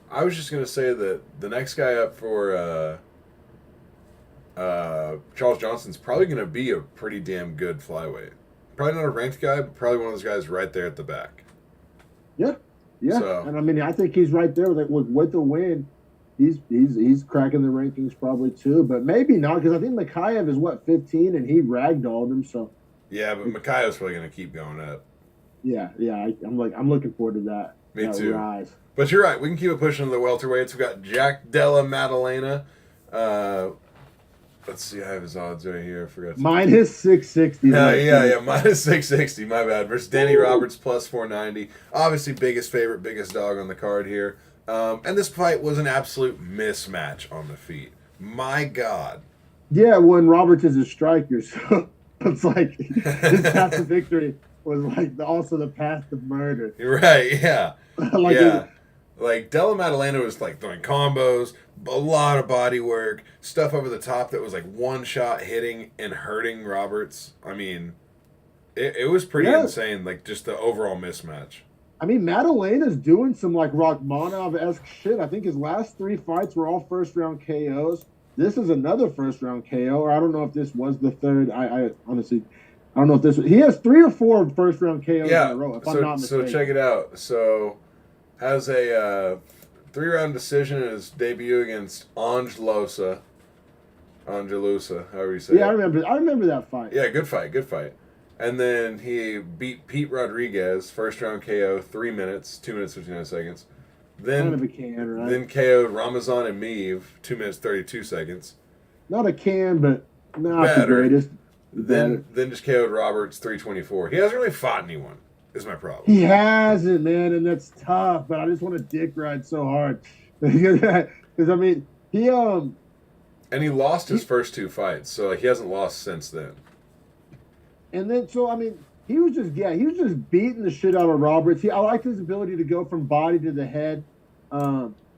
I was just gonna say that the next guy up for Charles Johnson's probably gonna be a pretty damn good flyweight. Probably not a ranked guy, but probably one of those guys right there at the back. Yeah, so, and I mean, I think he's right there with the win. He's cracking the rankings probably too, but maybe not because I think Makayev is 15 and he ragdolled him. So yeah, but Makayev's probably gonna keep going up. Yeah, I'm looking forward to that. Me too. Rise. But you're right. We can keep it pushing to the welterweights. We've got Jack Della Maddalena. Let's see, I have his odds right here. I forgot. Minus 660. Yeah. Minus 660. My bad. Versus Danny Roberts plus 490. Obviously, biggest favorite, biggest dog on the card here. And this fight was an absolute mismatch on the feet. My God. Yeah, when Roberts is a striker, so it's like his path to victory was like also the path to murder. Right? Yeah. Like Della Maddalena was like throwing combos, a lot of body work, stuff over the top that was like one shot hitting and hurting Roberts. I mean, it was pretty insane, like just the overall mismatch. I mean, Maddalena's doing some like Rachmanov-esque shit. I think his last 3 fights were all first round KOs. This is another first round KO, or I don't know if this was the third. I honestly, I don't know if this was. He has 3 or 4 first round KOs in a row, if I'm not mistaken. So check it out. So has a 3-round decision in his debut against Angelusa, however you say it. Yeah, I remember that fight. Yeah, good fight. And then he beat Pete Rodriguez, first round KO, 3 minutes, 2 minutes 59 seconds. Then kind of a can, right? Then KO'd Ramazan and Meave, 2 minutes 32 seconds. Not a can, but not the greatest. Then just KO'd Roberts, 324. He hasn't really fought anyone. Is my problem. He hasn't, man, and that's tough. But I just want to dick ride so hard because I mean he and he lost his first 2 fights, so like he hasn't lost since then. And then so I mean he was just beating the shit out of Roberts. I liked his ability to go from body to the head.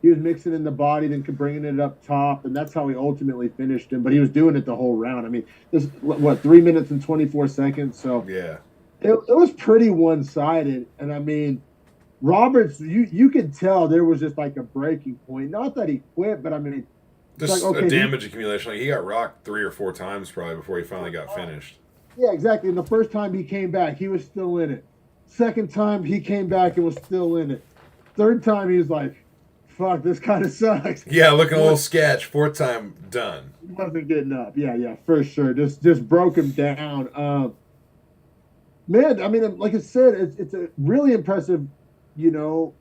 He was mixing in the body, then bringing it up top, and that's how he ultimately finished him. But he was doing it the whole round. I mean, this 3 minutes and 24 seconds. So yeah. It was pretty one-sided, and I mean, Roberts, you could tell there was just like a breaking point. Not that he quit, but I mean, just like, okay, a damage accumulation. Like he got rocked 3 or 4 times probably before he finally got finished. Yeah, exactly. And the first time he came back, he was still in it. Second time he came back and was still in it. Third time he was like, "Fuck, this kind of sucks." Yeah, looking a He little sketch. Fourth time done. wasn't getting up. Yeah, yeah, for sure. Just broke him down. Man, I mean, like I said, it's a really impressive, you know,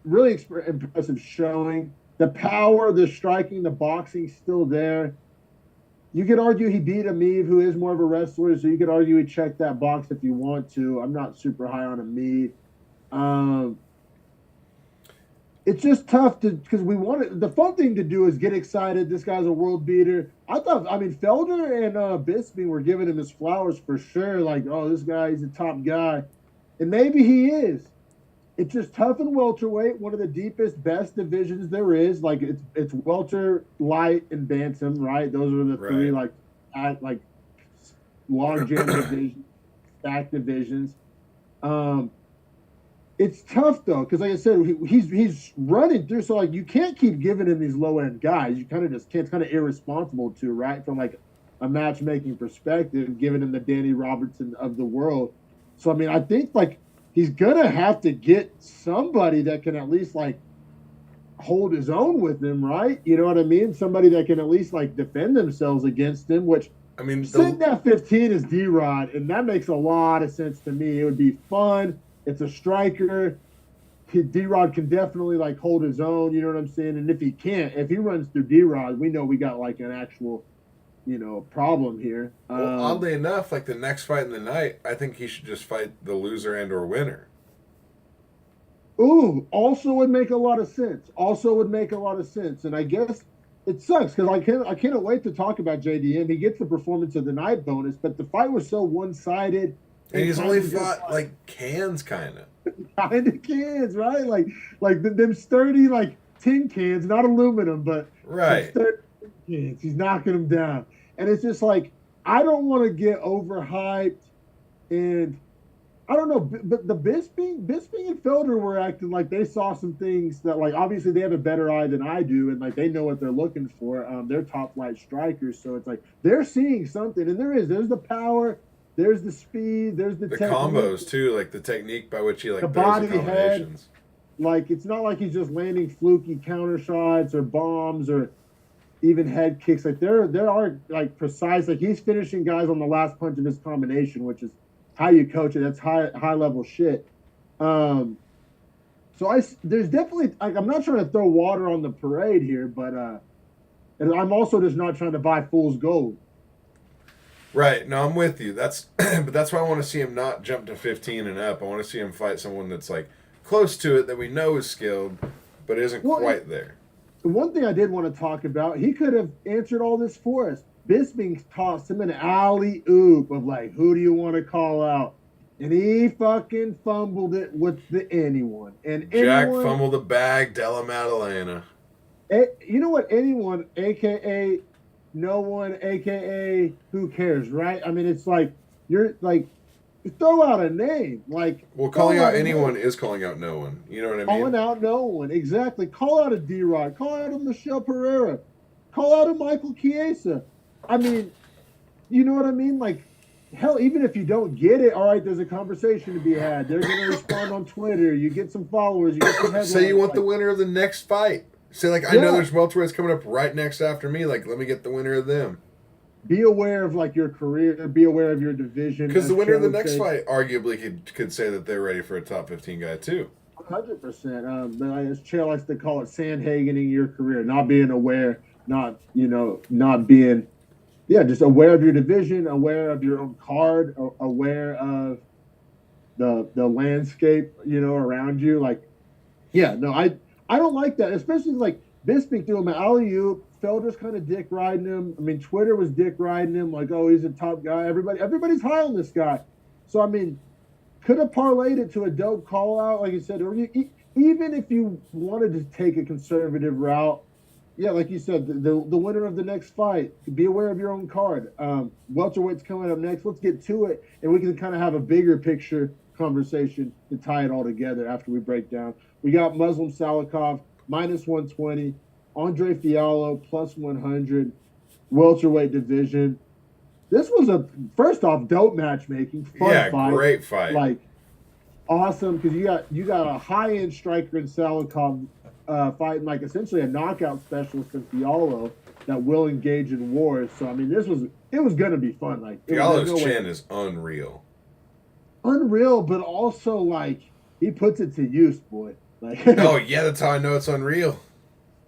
really impressive showing. The power, the striking, the boxing still there. You could argue he beat Ameev, who is more of a wrestler, so you could argue he checked that box if you want to. I'm not super high on Ameev. Um, it's just tough to because we wanted the fun thing to do is get excited. This guy's a world beater. I mean, Felder and Bisping were giving him his flowers for sure. Like, oh, this guy, he's a top guy, and maybe he is. It's just tough in welterweight, one of the deepest, best divisions there is. Like it's welter, light, and bantam, right? Those are the three Right. like log jam divisions, stack divisions. Um, it's tough though, because like I said, he's running through. So like you can't keep giving him these low end guys. You kind of just can't. It's kind of irresponsible to, right? From like a matchmaking perspective, giving him the Danny Robertson of the world. So I mean, I think like he's gonna have to get somebody that can at least like hold his own with him, right? You know what I mean? Somebody that can at least like defend themselves against him, which I mean, sitting at 15 is D-Rod, and that makes a lot of sense to me. It would be fun. It's a striker. D-Rod can definitely like hold his own, you know what I'm saying? And if he can't, if he runs through D-Rod, we know we got like an actual, problem here. well, oddly enough, like the next fight in the night, I think he should just fight the loser and or winner. Ooh, also would make a lot of sense. Also would make a lot of sense. And I guess it sucks because I can't wait to talk about JDM. He gets the performance of the night bonus, but the fight was so one sided. And he's only fought like cans, kind of. Kind of cans, right? Like them sturdy like tin cans, not aluminum, but Right. sturdy cans. He's knocking them down, and it's just like I don't want to get overhyped, and I don't know, but the Bisping and Felder were acting like they saw some things that like obviously they have a better eye than I do, and like they know what they're looking for. They're top flight strikers, so it's like they're seeing something, and there's the power. There's the speed. There's the combos too, like the technique by which he like the throws body the combinations. Like it's not like he's just landing fluky counter shots or bombs or even head kicks. Like there are like precise. Like he's finishing guys on the last punch of his combination, which is how you coach it. That's high level shit. So there's definitely like I'm not trying to throw water on the parade here, but and I'm also just not trying to buy fool's gold. Right. No, I'm with you. That's but that's why I want to see him not jump to 15 and up. I want to see him fight someone that's like close to it that we know is skilled, but isn't quite there. One thing I did want to talk about, he could have answered all this for us. Bisping tossed him an alley oop of like, who do you want to call out? And he fucking fumbled it with the anyone. And Jack fumbled the bag, Della Maddalena. You know what? Anyone, aka no one, aka who cares, right? I mean, it's like you're like throw out a name, like well, calling out anyone is calling out no one. You know what I mean? Calling out no one, exactly. Call out a D-Rod, call out a Michelle Pereira, call out a Michael Chiesa. I mean, you know what I mean? Like, hell, even if you don't get it, all right, there's a conversation to be had. They're going to respond on Twitter. You get some followers. You get some headlines. Say you want the winner of the next fight. Say, like, I know there's welterweights coming up right next after me. Like, let me get the winner of them. Be aware of, like, your career. Be aware of your division. Because the winner of the next fight arguably could say that they're ready for a top 15 guy, too. 100%. But as Chair likes to call it, sandhagening your career. Not being aware, not being... Yeah, just aware of your division, aware of your own card, aware of the landscape, around you. Like, yeah, no, I don't like that, especially like Bisping threw him an alley-oop. Felder's kind of dick riding him. I mean, Twitter was dick riding him, like, oh, he's a top guy. Everybody's high on this guy. So I mean, could have parlayed it to a dope call out, like you said, or even if you wanted to take a conservative route. Yeah, like you said, the winner of the next fight. Be aware of your own card. Welterweight's coming up next. Let's get to it, and we can kind of have a bigger picture conversation to tie it all together after we break down. We got Muslim Salikov minus 120, Andre Fiallo plus 100, welterweight division. This was a first off dope matchmaking, fun fight, great fight. like awesome because you got a high end striker in Salikov fighting like essentially a knockout specialist in Fiallo that will engage in wars. So I mean, it was gonna be fun. Like Fiallo's chin is unreal. Unreal, but also like he puts it to use, boy. Like oh yeah, that's how I know it's unreal.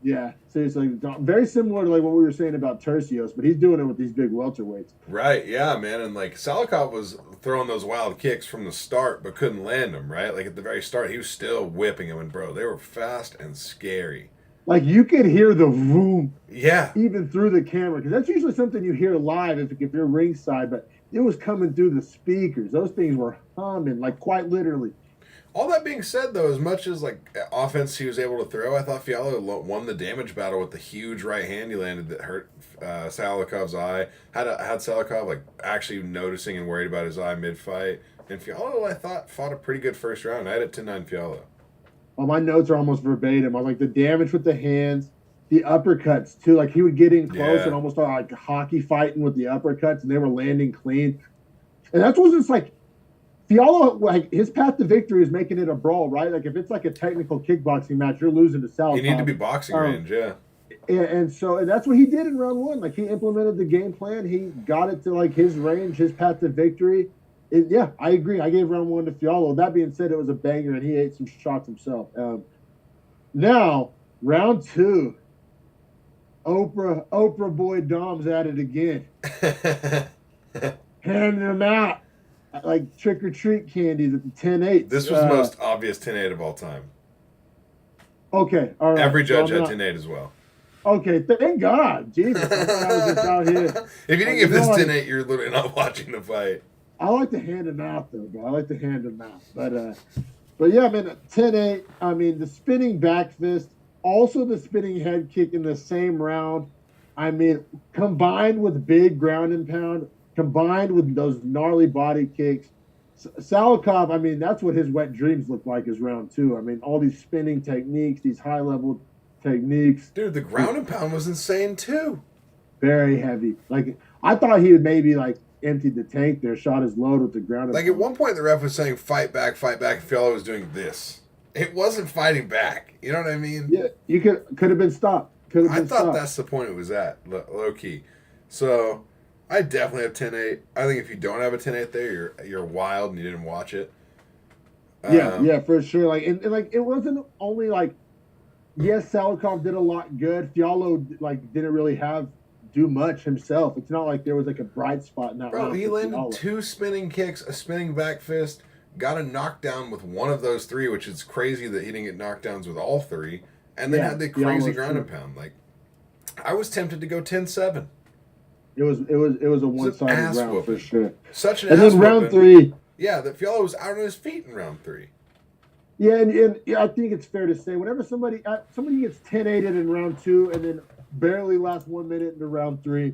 Yeah, seriously, very similar to like what we were saying about Tercios, but he's doing it with these big welterweights. Right, yeah, man, and like Salikov was throwing those wild kicks from the start, but couldn't land them. Right, like at the very start, he was still whipping them, and bro, they were fast and scary. Like you could hear the boom, yeah, even through the camera, because that's usually something you hear live if you're ringside, but it was coming through the speakers. Those things were humming, like quite literally. All that being said, though, as much as like offense he was able to throw, I thought Fiallo won the damage battle with the huge right hand he landed that hurt Salikov's eye. Had Salikov like actually noticing and worried about his eye mid fight. And Fiallo, I thought, fought a pretty good first round. I had it 10-9 Fiallo. Well, my notes are almost verbatim. I was like the damage with the hands, the uppercuts too. Like he would get in close and almost start like hockey fighting with the uppercuts, and they were landing clean. And that's what's just like. Fiallo, like his path to victory is making it a brawl, right? Like if it's like a technical kickboxing match, you're losing to Salikov. You need to be boxing range, yeah. And so that's what he did in round one. Like he implemented the game plan. He got it to like his range, his path to victory. Yeah, I agree. I gave round one to Fiallo. That being said, it was a banger, and he ate some shots himself. Now round two, Oprah boy Dom's at it again, handing him out like trick or treat candies at the 10-8. This was the most obvious 10-8 of all time. Okay, all right. Every judge had 10-8 as well. Okay, thank God. Jesus. I was just out here. If you didn't give this 10-8, you're literally not watching the fight. I like to hand them out, though, bro. I like to hand them out. But yeah, man, 10-8. I mean, the spinning back fist, also the spinning head kick in the same round. I mean, combined with big ground and pound, combined with those gnarly body kicks. Salikov, I mean, that's what his wet dreams look like is round two. I mean, all these spinning techniques, these high-level techniques. Dude, the ground and pound was insane, too. Very heavy. Like, I thought he would maybe, like, emptied the tank there, shot his load with the ground and pound. Like, at one point, the ref was saying, fight back, and Fiallo was doing this. It wasn't fighting back. You know what I mean? Yeah, you could have been stopped. I thought that's the point it was at, low-key. So... I definitely have 10-8. I think if you don't have a 10-8 there, you're wild and you didn't watch it. Yeah, for sure. Like and like it wasn't only like yes, Salikov did a lot good. Fiallo like didn't really do much himself. It's not like there was like a bright spot in that. Bro, he landed 2 spinning kicks, a spinning back fist, got a knockdown with one of those 3, which is crazy that he didn't get knockdowns with all 3, and then had the crazy ground and pound. Like I was tempted to go 10-7. It was a one-sided round for sure. Such an and ass then round whooping. 3. Yeah, that Fiallo was out on his feet in round 3. Yeah, and I think it's fair to say whenever somebody gets 10-8 in round 2 and then barely lasts 1 minute into round 3,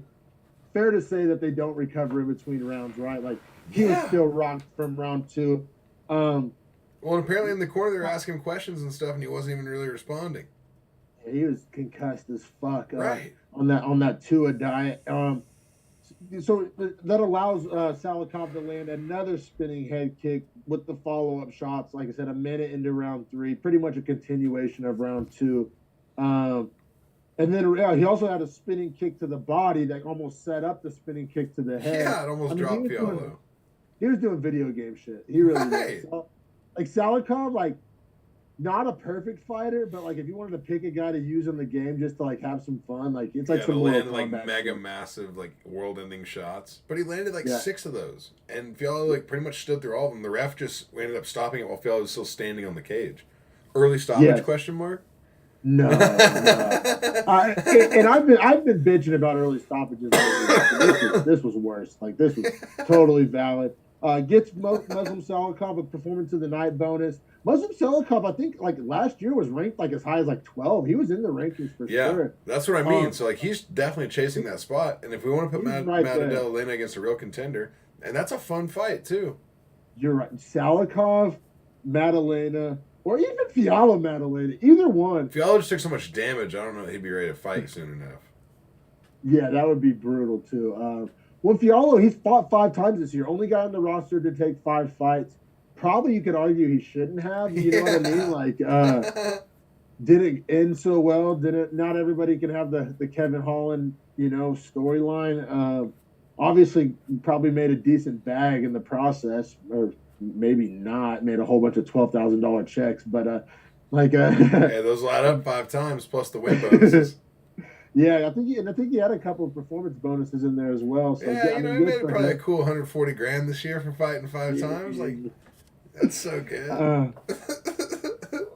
fair to say that they don't recover in between rounds, right? Like he was still rocked from round 2. Well, apparently in the corner they were asking him questions and stuff, and he wasn't even really responding. Yeah, he was concussed as fuck. Right. On that Tua diet. So that allows Salikov to land another spinning head kick with the follow-up shots. Like I said, a minute into round 3, pretty much a continuation of round 2. And then he also had a spinning kick to the body that almost set up the spinning kick to the head. Yeah, it almost dropped Fiallo. He was doing video game shit. He really was. So, like Salikov, like not a perfect fighter, but like if you wanted to pick a guy to use in the game just to like have some fun, like it's like some land like mega massive like world-ending shots. But he landed like 6 of those, and Fiallo like pretty much stood through all of them. The ref just ended up stopping it while Fiallo was still standing on the cage. Early stoppage? Question mark. No. And I've been bitching about early stoppages. This was worse. Like this was totally valid. Gets Muslim Salikov a performance of the night bonus. Muslim Salikov, I think, like last year was ranked like as high as like 12. He was in the rankings for sure. Yeah, that's what I mean. So like he's definitely chasing that spot. And if we want to put Madadela against a real contender, and that's a fun fight too. You're right. Salikov, Madalena, or even Fiallo Madalena, either one. Fiallo just took so much damage. I don't know if he'd be ready to fight soon enough. Yeah, that would be brutal too. Well, Fiallo, he's fought 5 times this year. Only guy on the roster to take 5 fights. Probably you could argue he shouldn't have. You know what I mean? Yeah. Like, didn't end so well. Didn't not everybody can have the Kevin Holland, storyline. Obviously, probably made a decent bag in the process, or maybe not. Made a whole bunch of $12,000 checks, but Hey, those line up 5 times plus the win bonuses. yeah, I think he had a couple of performance bonuses in there as well. So Yeah, I mean, he good made for probably a him. cool 140 grand this year for fighting 5 times. Like, that's so good.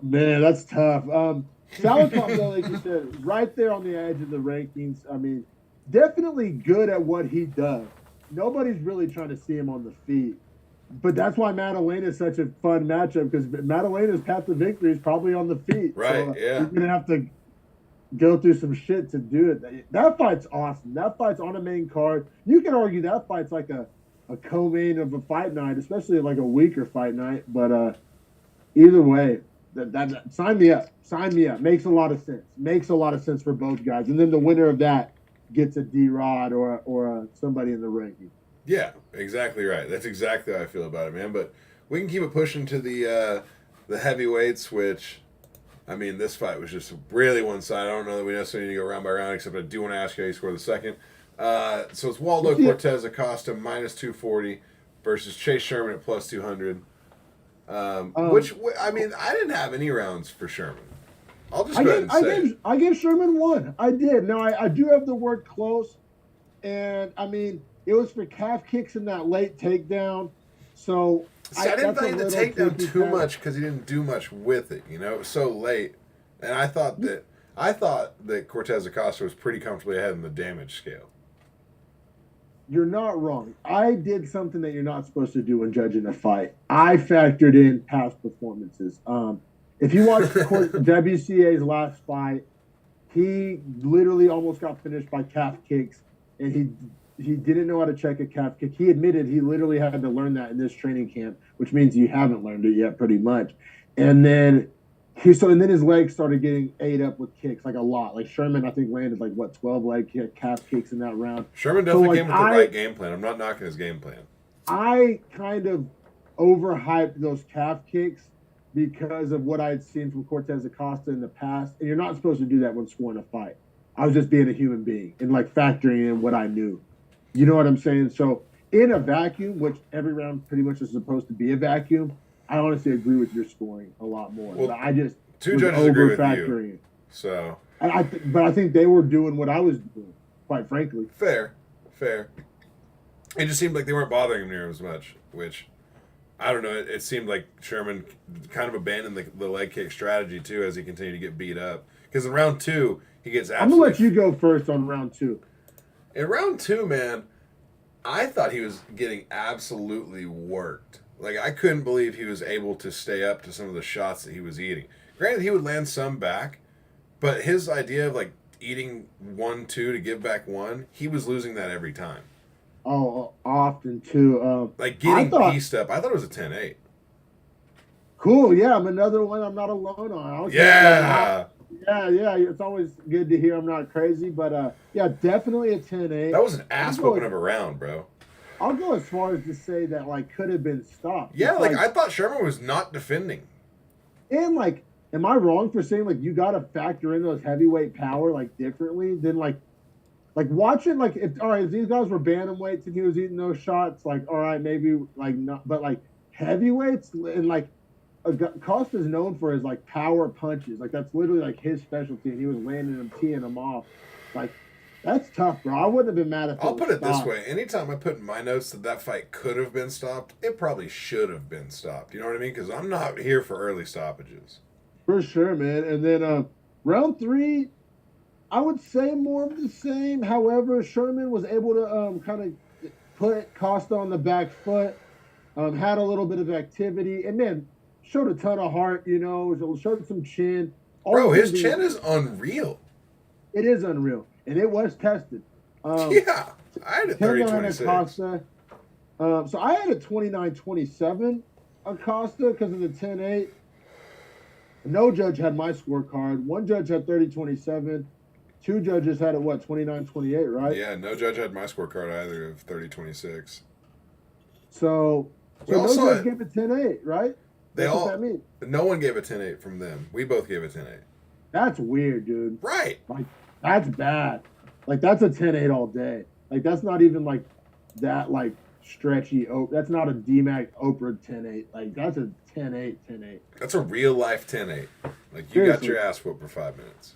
Man, that's tough. Salikov, though, like you said, right there on the edge of the rankings. I mean, definitely good at what he does. Nobody's really trying to see him on the feet. But that's why Maddalena is such a fun matchup, because Maddalena's path to victory is probably on the feet. Right, So yeah. you're going to have to go through some shit to do it. That fight's awesome. That fight's on a main card. You can argue that fight's like a co-main of a fight night, especially like a weaker fight night. But either way, that sign me up. Sign me up. Makes a lot of sense. Makes a lot of sense for both guys. And then the winner of that gets a D-Rod or somebody in the ranking. Yeah, exactly right. That's exactly how I feel about it, man. But we can keep it pushing to the heavyweights, which, I mean, this fight was just really one side. I don't know that we necessarily need to go round by round, except I do want to ask you how you scored the second. So it's Waldo Cortez Acosta minus 240 versus Chase Sherman at plus 200. Which, I mean, I didn't have any rounds for Sherman. I'll just go ahead and say it. I gave Sherman one. I did. Now, I do have the word close. And, I mean, it was for calf kicks in that late takedown. So See, I didn't value the takedown too much because he didn't do much with it. It was so late, and I thought that Cortez Acosta was pretty comfortably ahead in the damage scale. You're not wrong. I did something that you're not supposed to do when judging a fight. I factored in past performances. If you watch WCA's last fight, he literally almost got finished by calf kicks, and he didn't know how to check a calf kick. He admitted he literally had to learn that in this training camp, which means you haven't learned it yet, pretty much. And then and then his legs started getting ate up with kicks, like a lot. Like Sherman, I think landed 12 calf kicks in that round. Sherman definitely came with the right game plan. I'm not knocking his game plan. I kind of overhyped those calf kicks because of what I had seen from Cortez Acosta in the past. And you're not supposed to do that when scoring a fight. I was just being a human being and factoring in what I knew. You know what I'm saying? So in a vacuum, which every round pretty much is supposed to be a vacuum, I honestly agree with your scoring a lot more. Well, but I just two was judges agree with factoring you. So, but I think they were doing what I was doing, quite frankly. Fair. It just seemed like they weren't bothering him near as much, which, I don't know, it seemed like Sherman kind of abandoned the leg kick strategy, too, as he continued to get beat up. Because in round 2, he gets absolutely... I'm going to let you go first on round 2. In round 2, man, I thought he was getting absolutely worked. I couldn't believe he was able to stay up to some of the shots that he was eating. Granted, he would land some back, but his idea of, eating 1-2 to give back 1, he was losing that every time. Oh, often, too. Getting pieced up, I thought it was a 10-8. Cool, yeah, I'm another one I'm not alone on. Yeah! Yeah, it's always good to hear I'm not crazy, but yeah, definitely a 10-8. That was an ass-whooping of a round, bro. I'll go as far as to say that, could have been stopped. Yeah, I thought Sherman was not defending. And, am I wrong for saying, you got to factor in those heavyweight power, differently than, watching, if these guys were bantamweights and he was eating those shots, all right, maybe, not, but, heavyweights and, Costa's known for his, power punches. That's literally, his specialty, and he was landing them, teeing them off. That's tough, bro. I wouldn't have been mad if I'll put it this way. Anytime I put in my notes that fight could have been stopped, it probably should have been stopped. You know what I mean? Because I'm not here for early stoppages. For sure, man. And then round 3, I would say more of the same. However, Sherman was able to kind of put Costa on the back foot, had a little bit of activity, and man, showed a ton of heart, showed some chin. Bro, his chin is unreal. It is unreal. And it was tested. Yeah. I had a 30-26. Acosta. So I had a 29-27 Acosta because of the 10-8. No judge had my scorecard. One judge had 30-27. two judges had it, what, 29-28, right? Yeah, no judge had my scorecard either of 30-26. So, We so no also judge had, gave it 10-8, right? they That's what all, that means. no one gave a 10-8 from them. We both gave a 10-8. That's weird, dude. Right. Like, that's bad. Like, that's a 10-8 all day. Like, that's not even like that, like, stretchy. That's not a DMAC Oprah 10-8. Like, that's a 10-8, 10-8. That's a real life 10-8. Like, you got Seriously. your ass whooped for 5 minutes.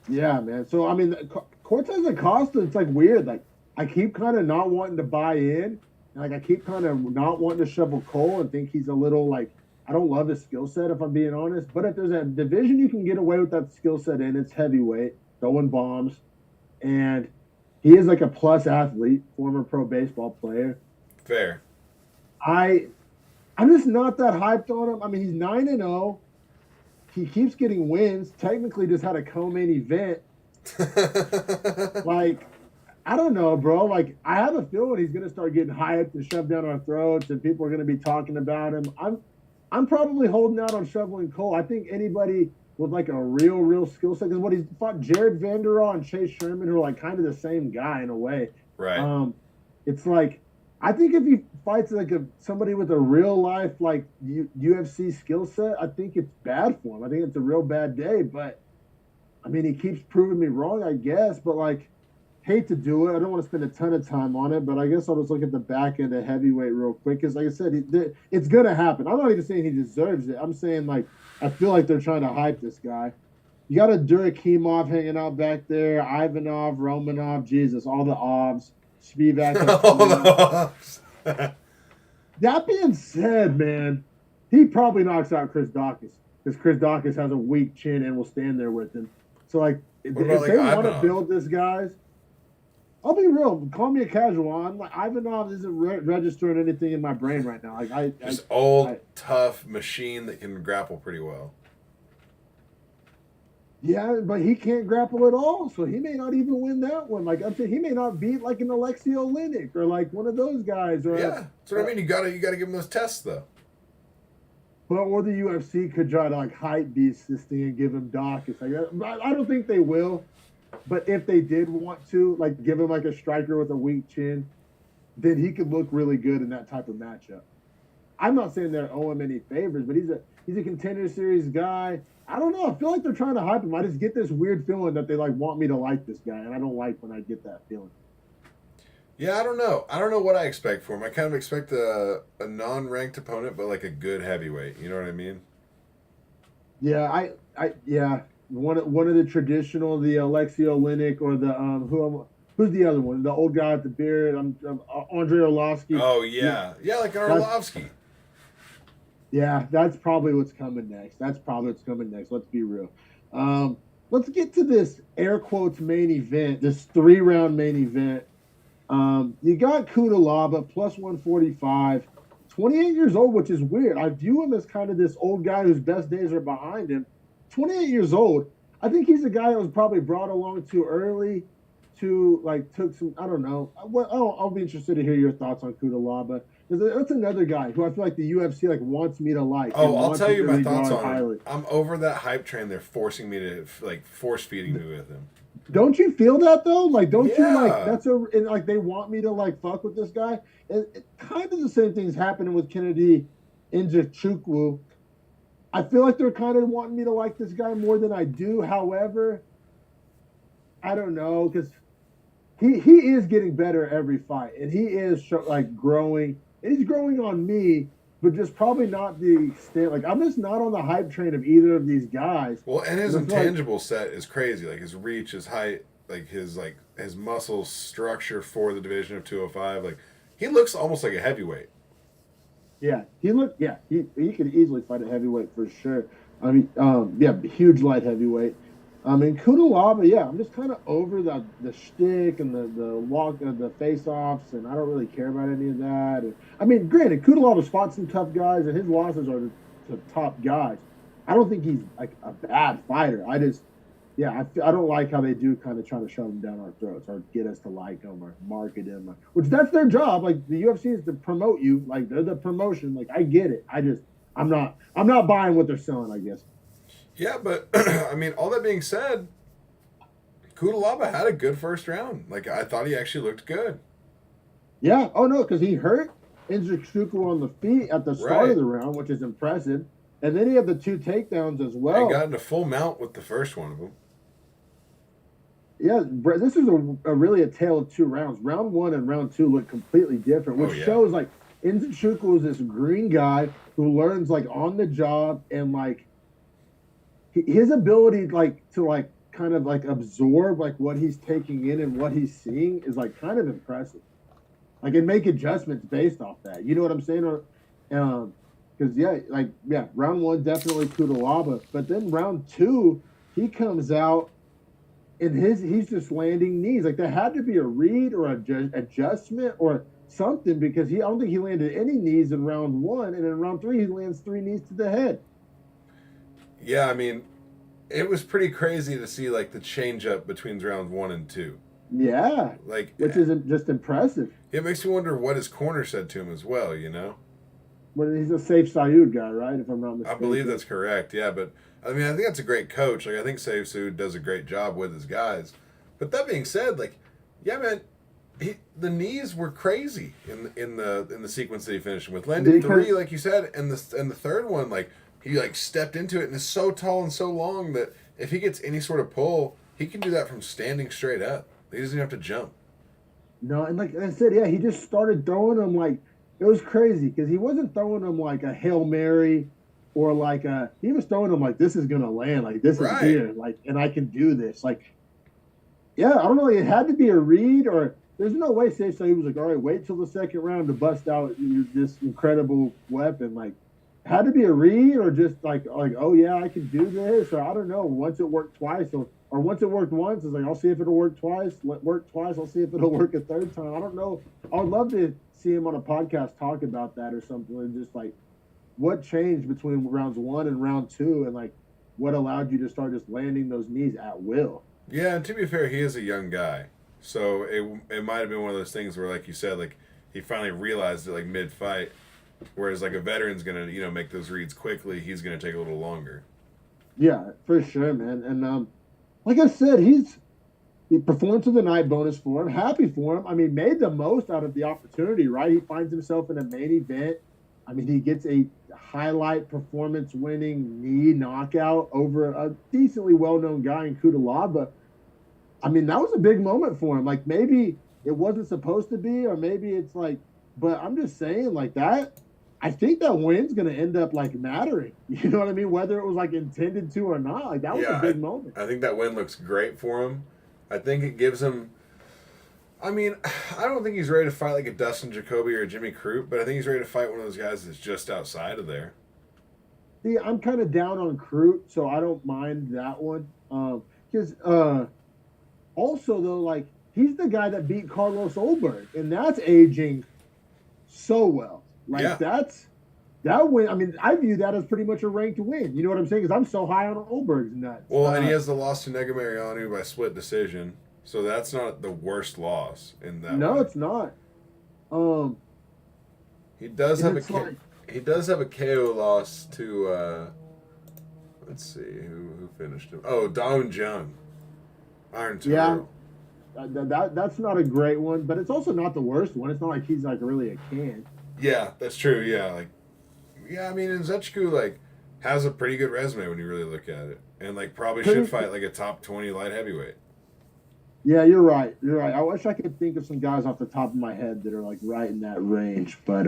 Yeah, man. So, I mean, Cortez Acosta, it's like weird. Like, I keep kind of not wanting to buy in. And, like, I keep kind of not wanting to shovel Cole and think he's a little, like, I don't love his skill set, if I'm being honest. But if there's a division you can get away with that skill set in, it's heavyweight, throwing bombs. And he is like a plus athlete, former pro baseball player. Fair. I'm just not that hyped on him. I mean, he's 9-0. He keeps getting wins. Technically, just had a co-main event. Like, I don't know, bro. Like, I have a feeling he's gonna start getting hyped and shoved down our throats, and people are gonna be talking about him. I'm probably holding out on shoveling Cole. I think anybody with like a real skill set, because what he's fought Jared Vanderall and Chase Sherman, who are like kind of the same guy in a way. Right. It's like, I think if he fights like somebody with a real life like UFC skill set, I think it's bad for him. I think it's a real bad day. But I mean, he keeps proving me wrong, I guess. But like, hate to do it. I don't want to spend a ton of time on it. But I guess I'll just look at the back end of heavyweight real quick, because like I said, it's gonna happen. I'm not even saying he deserves it. I'm saying like, I feel like they're trying to hype this guy. You got a Durakimov hanging out back there, Ivanov, Romanov, Jesus, all the Ovs. Spivak. That being said, man, he probably knocks out Chris Dawkins, because Chris Dawkins has a weak chin and will stand there with him. So, like, if they want to build this, guys, I'll be real. Call me a casual. I'm like, Ivanov isn't registering anything in my brain right now. Like, tough machine that can grapple pretty well. Yeah, but he can't grapple at all, so he may not even win that one. Like I'm saying, he may not beat like an Alexei Oleinik or like one of those guys. Or yeah, that's what I mean. You gotta give him those tests though. But or the UFC could try to like hype beast this thing and give him Dawkins. Like, I don't think they will, but if they did want to, like give him like a striker with a weak chin, then he could look really good in that type of matchup. I'm not saying they're owe him any favors, but he's a contender series guy. I don't know. I feel like they're trying to hype him. I just get this weird feeling that they like want me to like this guy, and I don't like when I get that feeling. Yeah, I don't know. I don't know what I expect for him. I kind of expect a non-ranked opponent, but like a good heavyweight. You know what I mean? Yeah, yeah. One of the traditional, the Alexei Oleinik or the who's the other one? The old guy with the beard. Andre Arlovsky. Oh yeah, like an Arlovsky. Yeah, that's probably what's coming next. Let's be real. Let's get to this air quotes main event, this 3-round main event. You got Kudalaba plus 145, 28 years old, which is weird. I view him as kind of this old guy whose best days are behind him. 28 years old. I think he's a guy that was probably brought along too early to like took some. I don't know. I'll be interested to hear your thoughts on Kudalaba. That's another guy who I feel like the UFC like wants me to like. Oh, I'll tell you my thoughts on him. I'm over that hype train. They're forcing me to like force feeding me with him. Don't you feel that though? Like, don't you like and like they want me to like fuck with this guy? It kind of the same thing's happening with Kennedy Nzechukwu. I feel like they're kind of wanting me to like this guy more than I do. However, I don't know, because he is getting better every fight, and he is like growing. And he's growing on me, but just probably not the extent. Like, I'm just not on the hype train of either of these guys. Well, and his intangible set is crazy. Like his reach, his height, like his muscle structure for the division of 205. Like he looks almost like a heavyweight. Yeah, he could easily fight a heavyweight for sure. I mean, huge light heavyweight. And Kudalaba, I'm just kind of over the shtick and the walk of the face-offs, and I don't really care about any of that. And, I mean, granted, Kudalaba's fought some tough guys, and his losses are to top guys. I don't think he's like a bad fighter. I don't like how they do kind of try to shove him down our throats or get us to like him or market him, which that's their job. Like the UFC is to promote you, like they're the promotion. Like I get it. I'm not buying what they're selling, I guess. Yeah, but I mean, all that being said, Kudalaba had a good first round. Like, I thought he actually looked good. Yeah. Oh no, because he hurt Nzechukwu on the feet at the start Right. of the round, which is impressive. And then he had the 2 takedowns as And well. got in a full mount with the first one of them. Yeah, this is really a tale of 2 rounds. Round 1 and round 2 look completely different, which shows like Nzechukwu is this green guy who learns like on the job, and like his ability like to like kind of like absorb like what he's taking in and what he's seeing is like kind of impressive. Like, and make adjustments based off that. You know what I'm saying? Or because round 1 definitely Kudalaba, but then round 2 he comes out and he's just landing knees. Like, there had to be a read or adjustment or something, because I don't think he landed any knees in round 1, and in round 3 he lands 3 knees to the head. Yeah, I mean, it was pretty crazy to see like the change up between round 1 and 2. Yeah, Like, which isn't just impressive. It makes me wonder what his corner said to him as well. You know. Well, he's a Saif Saud guy, right? If I'm not mistaken. I believe that's correct. Yeah, but I mean, I think that's a great coach. Like, I think Saif Saud does a great job with his guys. But that being said, like, yeah, man, the knees were crazy in the sequence that he finished with. Landed 3, like you said, and the third one, like, he like stepped into it and is so tall and so long that if he gets any sort of pull, he can do that from standing straight up. He doesn't even have to jump. No, and like I said, yeah, he just started throwing them like, it was crazy, because he wasn't throwing them like a Hail Mary or like he was throwing them like, this is gonna land, like this is here, like, and I can do this. Like, yeah, I don't know, it had to be a read, or there's no way Saif Saud was like, all right, wait till the second round to bust out this incredible weapon. Like, had to be a read, or just like oh yeah, I can do this, or I don't know. Once it worked twice, or once it worked once, it's like, I'll see if it'll work twice. Work twice, I'll see if it'll work a third time. I don't know. I would love to see him on a podcast talk about that or something, and just like what changed between rounds 1 and round 2, and like what allowed you to start just landing those knees at will. Yeah, and to be fair, he is a young guy, so it might have been one of those things where, like you said, like he finally realized it like mid fight. Whereas like a veteran's gonna, make those reads quickly. He's gonna take a little longer. Yeah, for sure, man. And like I said, he performed to the night bonus for him. Happy for him. I mean, made the most out of the opportunity, right? He finds himself in a main event. I mean, he gets a highlight performance-winning knee knockout over a decently well-known guy in Kudalaba. I mean, that was a big moment for him. Like, maybe it wasn't supposed to be, or maybe it's like, but I'm just saying, like, that, I think that win's going to end up like mattering. You know what I mean? Whether it was like intended to or not, like that was a big moment. I think that win looks great for him. I think it gives him. I mean, I don't think he's ready to fight like a Dustin Jacoby or a Jimmy Crute, but I think he's ready to fight one of those guys that's just outside of there. See, I'm kind of down on Crute, so I don't mind that one. Because also though, like, he's the guy that beat Carlos Olberg, and that's aging so well. Like, that win. I mean, I view that as pretty much a ranked win. You know what I'm saying? Because I'm so high on Olberg's nuts. Well, and he has the loss to Negumereanu by split decision, so that's not the worst loss in that. No, it's not. He does have a KO loss to. Let's see who finished him. Oh, Dong Jung, Iron Turtle. Yeah, that's not a great one, but it's also not the worst one. It's not like he's like really a can. Yeah, that's true. Yeah, I mean, Nzechukwu like has a pretty good resume when you really look at it, and like probably should fight like a top 20 light heavyweight. Yeah, you're right. You're right. I wish I could think of some guys off the top of my head that are like right in that range, but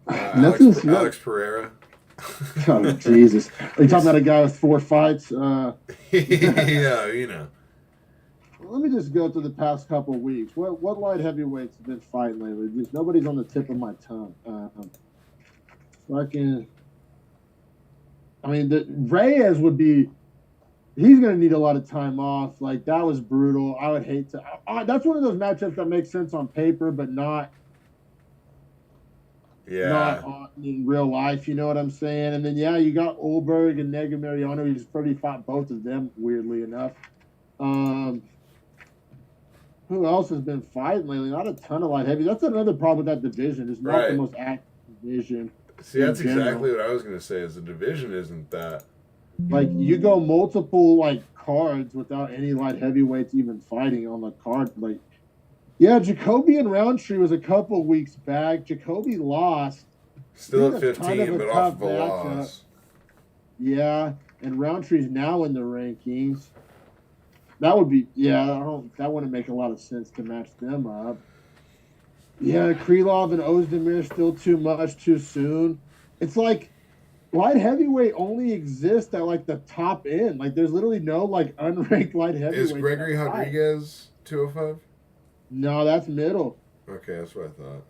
Alex Pereira. Oh Jesus! Are you talking about a guy with 4 fights? Yeah, Let me just go through the past couple of weeks. What light heavyweights have been fighting lately? Just nobody's on the tip of my tongue. Reyes would be. He's going to need a lot of time off. Like, that was brutal. I would hate to. That's one of those matchups that makes sense on paper, but not. Yeah. Not in real life. You know what I'm saying? And then you got Olberg and Negumereanu. He's already fought both of them. Weirdly enough. Who else has been fighting lately? Not a ton of light heavy. That's another problem with that division. It's not the most active division. See, that's exactly what I was going to say. Is the division isn't that. Like you go multiple like cards without any light heavyweights even fighting on the card. Like, yeah, Jacoby and Roundtree was a couple weeks back. Jacoby lost. I Still think at that's kind of 15, a but off tough of a matchup. loss. Yeah, and Roundtree's now in the rankings. That would be yeah. I don't. That wouldn't make a lot of sense to match them up. Yeah, Krylov and Ozdemir still too much too soon. It's like light heavyweight only exists at like the top end. Like there's literally no like unranked light Is heavyweights that Gregory fight. Rodriguez 205? No, that's middle. Okay, that's what I thought.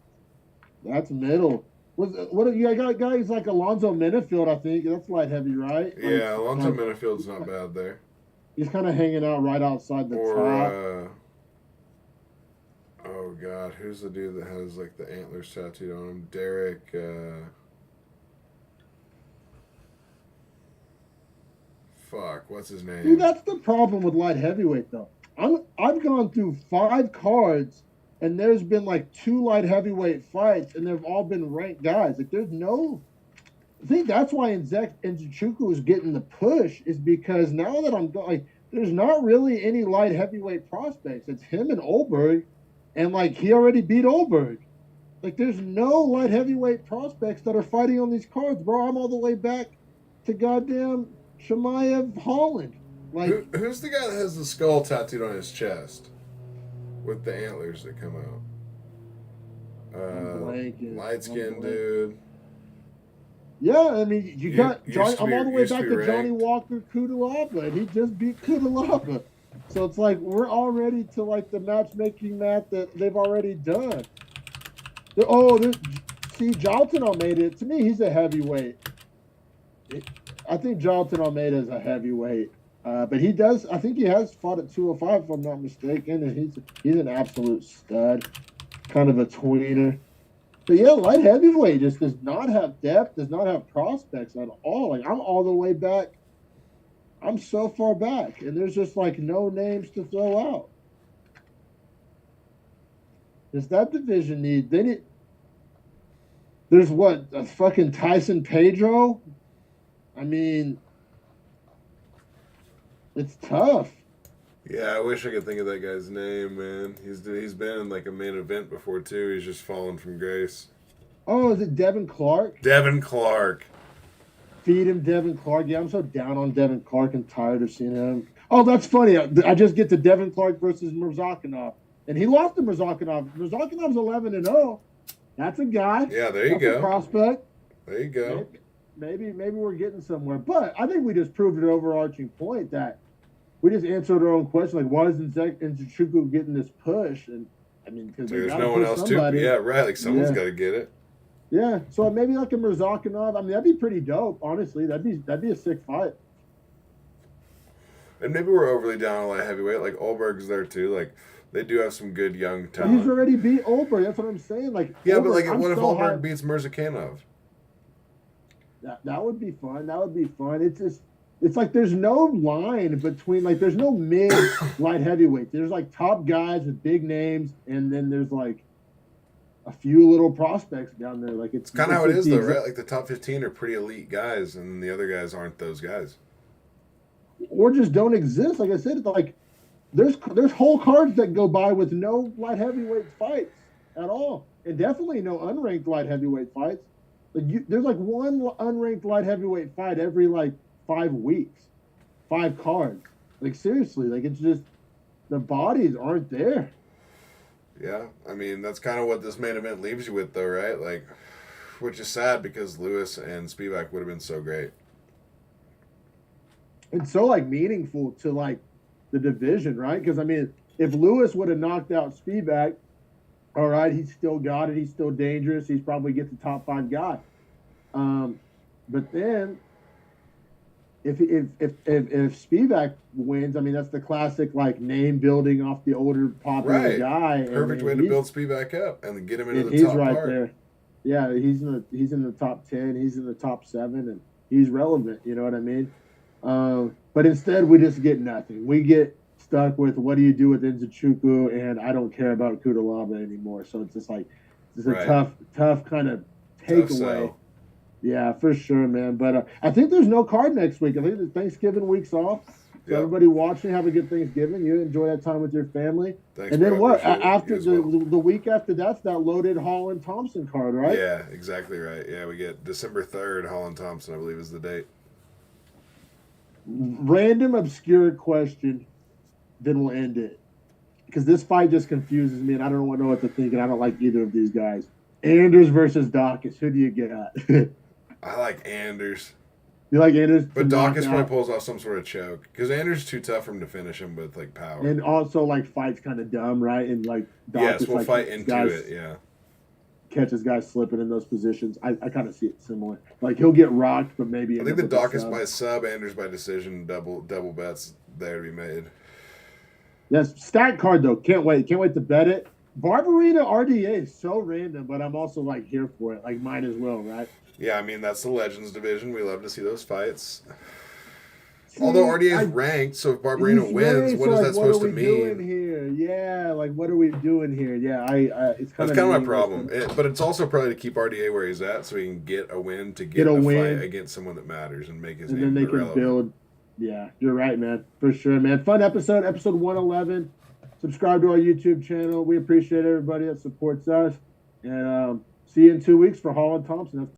That's middle. What you got guys like Alonzo Menifield, I think. That's light heavy, right? Yeah, Alonzo Menifield's not bad there. He's kind of hanging out right outside the top. Oh god, who's the dude that has like the antlers tattooed on him? Derek. Fuck, what's his See, name? that's the problem with light heavyweight, though. I've gone through 5 cards, and there's been like 2 light heavyweight fights, and they've all been ranked guys. Like, there's no. I think that's why Nzechukwu is getting the push, is because now that I'm going, like, there's not really any light heavyweight prospects. It's him and Olberg, and like he already beat Olberg. Like, there's no light heavyweight prospects that are fighting on these cards, bro. I'm all the way back to goddamn Shemaev Holland. Like, Who's the guy that has the skull tattooed on his chest with the antlers that come out? Light skinned dude. Yeah, I mean, you got Johnny. I'm all the way used to back be to Johnny ranked. Walker Kudalaba, and he just beat Kudalaba. So it's like we're already to like the matchmaking mat that they've already done. Oh, see, Jonathan Almeida. To me, he's a heavyweight. I think Jonathan Almeida is a heavyweight, but he does. I think he has fought at 205, if I'm not mistaken, and he's an absolute stud, kind of a tweener. But yeah, light heavyweight just does not have depth, does not have prospects at all. Like I'm all the way back. I'm so far back, and there's just like no names to throw out. Does that division need? They need. There's what a fucking Tyson Pedro. I mean, it's tough. Yeah, I wish I could think of that guy's name, man. He's been in like a main event before too. He's just fallen from grace. Oh, is it Devin Clark? Devin Clark. Feed him, Devin Clark. Yeah, I'm so down on Devin Clark and tired of seeing him. Oh, that's funny. I just get to Devin Clark versus Murzakanov, and he lost to Murzakanov. Murzakinov's 11-0. That's a guy. Yeah, there you That's go. A prospect. There you go. Maybe we're getting somewhere. But I think we just proved an overarching point that we just answered our own question. Like, why isn't Nzechukwu getting this push? And I mean, because There's no one else to. Yeah, right. Like someone's got to get it. Yeah, so maybe like a Murzakanov. I mean, that'd be pretty dope. Honestly, that'd be a sick fight. And maybe we're overly down on light heavyweight. Like Olberg's there too. Like they do have some good young talent. He's already beat Olberg. That's what I'm saying. Like yeah, Olberg, but like I'm what if so Olberg beats Murzakanov? That would be fun. That would be fun. It's like there's no line between like there's no mid light heavyweight. There's like top guys with big names, and then there's like a few little prospects down there. Like it's kind of how it is though, right? Like the top 15 are pretty elite guys, and the other guys aren't those guys, or just don't exist. Like I said, like there's whole cards that go by with no light heavyweight fights at all, and definitely no unranked light heavyweight fights. Like there's like one unranked light heavyweight fight every like 5 weeks, 5 cards. Like seriously, like it's just the bodies aren't there. Yeah, I mean that's kind of what this main event leaves you with, though, right? Like, which is sad because Lewis and Spivak would have been so great. It's so like meaningful to like the division, right? Because I mean, if Lewis would have knocked out Spivak, all right, he's still got it. He's still dangerous. He's probably gets the top 5 guy. But then if Spivak wins, I mean that's the classic like name building off the older popular guy. Perfect way to build Spivak up and get him into the he's top right part. there. Yeah, he's in the top 10. He's in the top 7, and he's relevant. You know what I mean? But instead, we just get nothing. We get stuck with what do you do with Nzechukwu, and I don't care about Kudalaba anymore. So it's just like a tough kind of takeaway. Yeah, for sure, man. But I think there's no card next week. I think the Thanksgiving week's off. So Yep. everybody watching, have a good Thanksgiving. You enjoy that time with your family. Thanks, And then bro. what? Appreciate it. After You as well. the week after that's that loaded Holland Thompson card, right? Yeah, exactly right. Yeah, we get December 3rd, Holland Thompson, I believe is the date. Random obscure question, then we'll end it. Because this fight just confuses me and I don't know what to think, and I don't like either of these guys. Anders versus Dawkins. Who do you get? I like Anders. You like Anders? But Dawkins probably pulls off some sort of choke. Because Anders is too tough for him to finish him with like power. And also like fights kind of dumb, right? And like Dawkins, yes, we'll like, fight into guys, it, yeah. Catches guys slipping in those positions. I kind of see it similar. Like he'll get rocked, but maybe I think the Dawkins by sub, Anders by decision, double bets there to be made. Yes, stat card though. Can't wait to bet it. Barbarina RDA is so random, but I'm also like here for it. Like mine as well, right? Yeah, I mean that's the Legends division. We love to see those fights. Although RDA is ranked, so if Barbarina wins, what is that supposed to mean? What are we doing here? Yeah, like what are we doing here? Yeah, it's kind of my problem. But it's also probably to keep RDA where he's at, so he can get a win to get a win fight against someone that matters and make his and name then they irrelevant. Can build. Yeah, you're right, man. For sure, man. Fun episode 111. Subscribe to our YouTube channel. We appreciate everybody that supports us, and see you in 2 weeks for Holland Thompson.